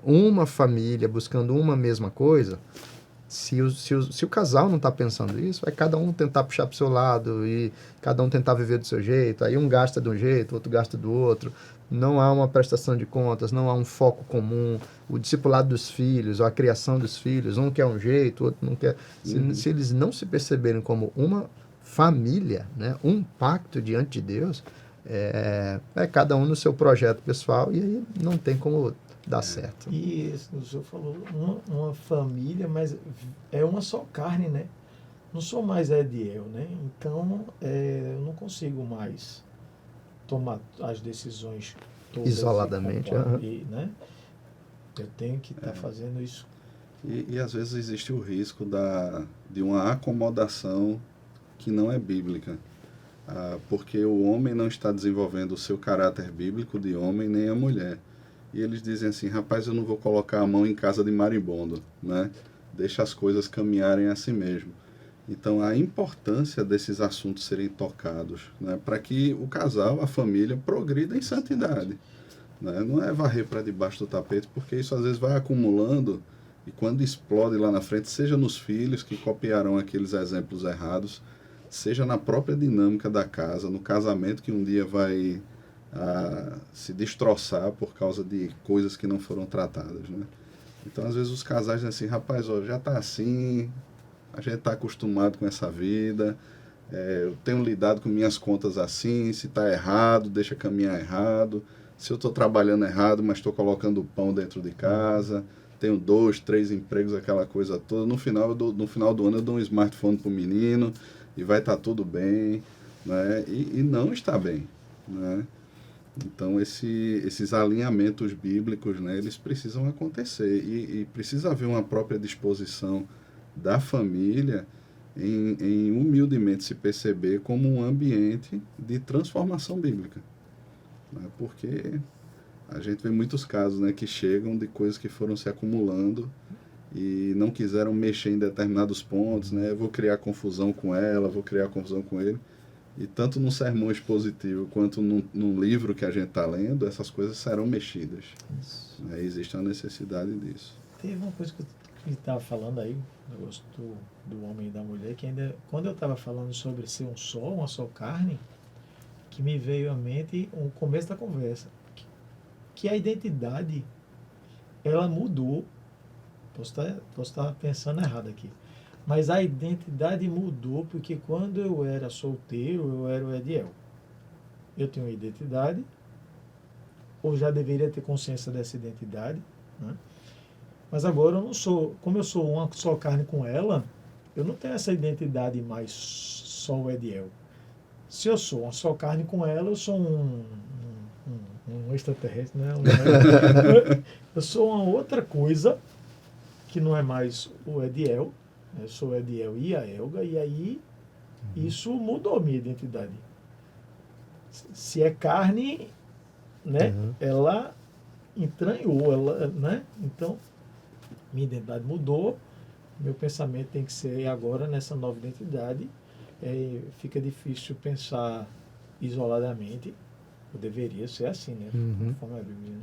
Speaker 2: uma família buscando uma mesma coisa, se o casal não está pensando isso, vai cada um tentar puxar para o seu lado e cada um tentar viver do seu jeito. Aí um gasta de um jeito, o outro gasta do outro. Não há uma prestação de contas, não há um foco comum. O discipulado dos filhos, ou a criação dos filhos, um quer um jeito, o outro não quer. Se eles não se perceberem como uma família, né, um pacto diante de Deus, é cada um no seu projeto pessoal e aí não tem como dar certo.
Speaker 1: E o senhor falou uma família, mas é uma só carne, né? Não sou mais Ed e eu, né? Então, eu não consigo mais tomar as decisões todas
Speaker 2: isoladamente,
Speaker 1: né? Eu tenho que estar fazendo isso.
Speaker 3: E às vezes existe o risco de uma acomodação que não é bíblica. porque o homem não está desenvolvendo o seu caráter bíblico de homem, nem a mulher. E eles dizem assim, rapaz, eu não vou colocar a mão em casa de marimbondo, né? Deixa as coisas caminharem a si mesmo. Então, a importância desses assuntos serem tocados, né? Para que o casal, a família, progrida em santidade. Né? Não é varrer para debaixo do tapete, porque isso às vezes vai acumulando e quando explode lá na frente, seja nos filhos que copiarão aqueles exemplos errados, seja na própria dinâmica da casa, no casamento que um dia vai se destroçar por causa de coisas que não foram tratadas, né? Então, às vezes, os casais dizem assim, rapaz, ó, já está assim, a gente está acostumado com essa vida, eu tenho lidado com minhas contas assim, se está errado, deixa caminhar errado, se eu estou trabalhando errado, mas estou colocando o pão dentro de casa, tenho 2, 3 empregos, aquela coisa toda, no final do ano eu dou um smartphone para o menino e vai estar tudo bem, né? E não está bem, né? Então, esses alinhamentos bíblicos, né, eles precisam acontecer e precisa haver uma própria disposição da família em humildemente se perceber como um ambiente de transformação bíblica. Né? Porque a gente vê muitos casos, né, que chegam de coisas que foram se acumulando e não quiseram mexer em determinados pontos, né? Vou criar confusão com ela, vou criar confusão com ele. E tanto no sermão expositivo quanto num livro que a gente está lendo, essas coisas serão mexidas. Né? Existe a necessidade disso.
Speaker 1: Teve uma coisa que eu estava falando aí, o negócio do homem e da mulher, que ainda, quando eu estava falando sobre ser um só, uma só carne, que me veio à mente o começo da conversa, que a identidade, ela mudou. Posso estar pensando errado aqui. Mas a identidade mudou porque quando eu era solteiro, eu era o Ediel. Eu tenho uma identidade, ou já deveria ter consciência dessa identidade, né? Mas agora eu não sou, como eu sou uma só carne com ela, eu não tenho essa identidade mais só o Ediel. Se eu sou uma só carne com ela, eu sou um extraterrestre, né? Eu sou uma outra coisa que não é mais o Ediel. Eu sou o Ediel e a Elga, e aí isso mudou minha identidade. Se é carne, né? Ela entranhou, ela, né? Então, minha identidade mudou, meu pensamento tem que ser agora nessa nova identidade. Fica difícil pensar isoladamente, ou deveria ser assim, né? Conforme a Bíblia,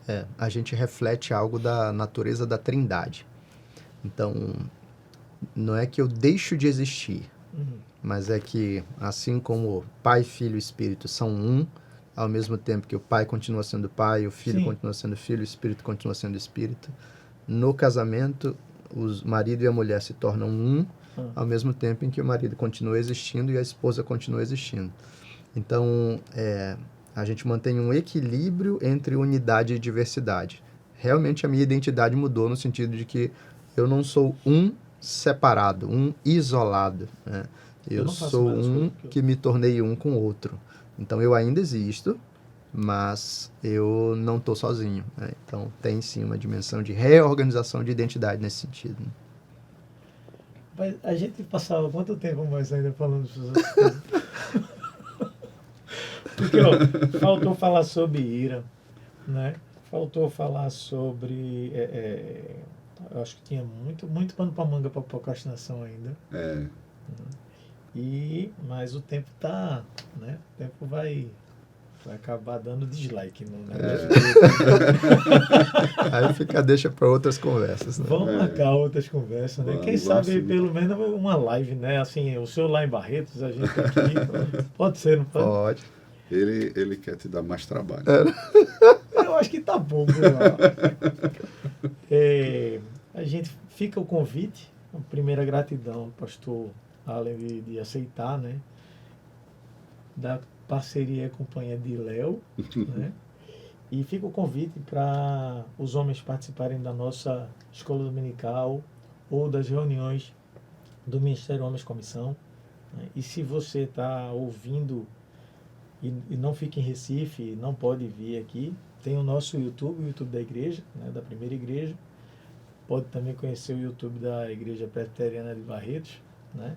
Speaker 1: né?
Speaker 2: A gente reflete algo da natureza da Trindade. Então, não é que eu deixo de existir, mas é que, assim como Pai, Filho e Espírito são um, ao mesmo tempo que o Pai continua sendo Pai, o Filho continua sendo Filho, o Espírito continua sendo Espírito, no casamento, o marido e a mulher se tornam um, ao mesmo tempo em que o marido continua existindo e a esposa continua existindo. Então, a gente mantém um equilíbrio entre unidade e diversidade. Realmente a minha identidade mudou no sentido de que eu não sou um separado, um isolado, né? Eu sou um que me tornei um com outro. Então eu ainda existo, mas eu não estou sozinho, né? Então tem sim uma dimensão de reorganização de identidade nesse sentido, né?
Speaker 1: Mas a gente passava quanto tempo mais ainda falando essas coisas? Porque faltou falar sobre ira, né? Faltou falar sobre... eu acho que tinha muito pano para manga para procrastinação ainda. Mas o tempo tá, né? O tempo vai acabar dando dislike no negócio.
Speaker 2: Aí deixa para outras conversas, né?
Speaker 1: Vamos marcar outras conversas, né? Quem sabe pelo menos uma live, né? Assim, o senhor lá em Barretos, a gente aqui. Pode ser, não pode?
Speaker 2: Pode.
Speaker 3: Ele quer te dar mais trabalho.
Speaker 1: Eu acho que tá bom, a gente fica o convite, a primeira gratidão, pastor Allen, de aceitar, né? Da parceria e companhia de Léo, né? E fica o convite para os homens participarem da nossa escola dominical ou das reuniões do Ministério Homens Comissão, né? E se você está ouvindo e não fica em Recife, não pode vir aqui, tem o nosso YouTube, o YouTube da igreja, né, da primeira igreja. Pode também conhecer o YouTube da Igreja Presbiteriana de Barretos, né?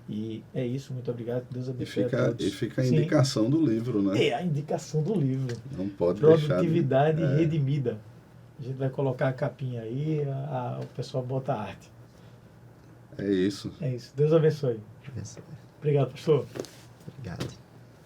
Speaker 1: E é isso, muito obrigado, Deus
Speaker 3: E
Speaker 1: abençoe a
Speaker 3: fica,
Speaker 1: todos.
Speaker 3: e fica a
Speaker 1: Sim.
Speaker 3: indicação do livro, né?
Speaker 1: É a indicação do livro.
Speaker 3: Não pode deixar de...
Speaker 1: Produtividade redimida. A gente vai colocar a capinha aí, o pessoal bota a arte.
Speaker 3: É isso.
Speaker 1: É isso. Deus abençoe. Obrigado, pastor.
Speaker 2: Obrigado.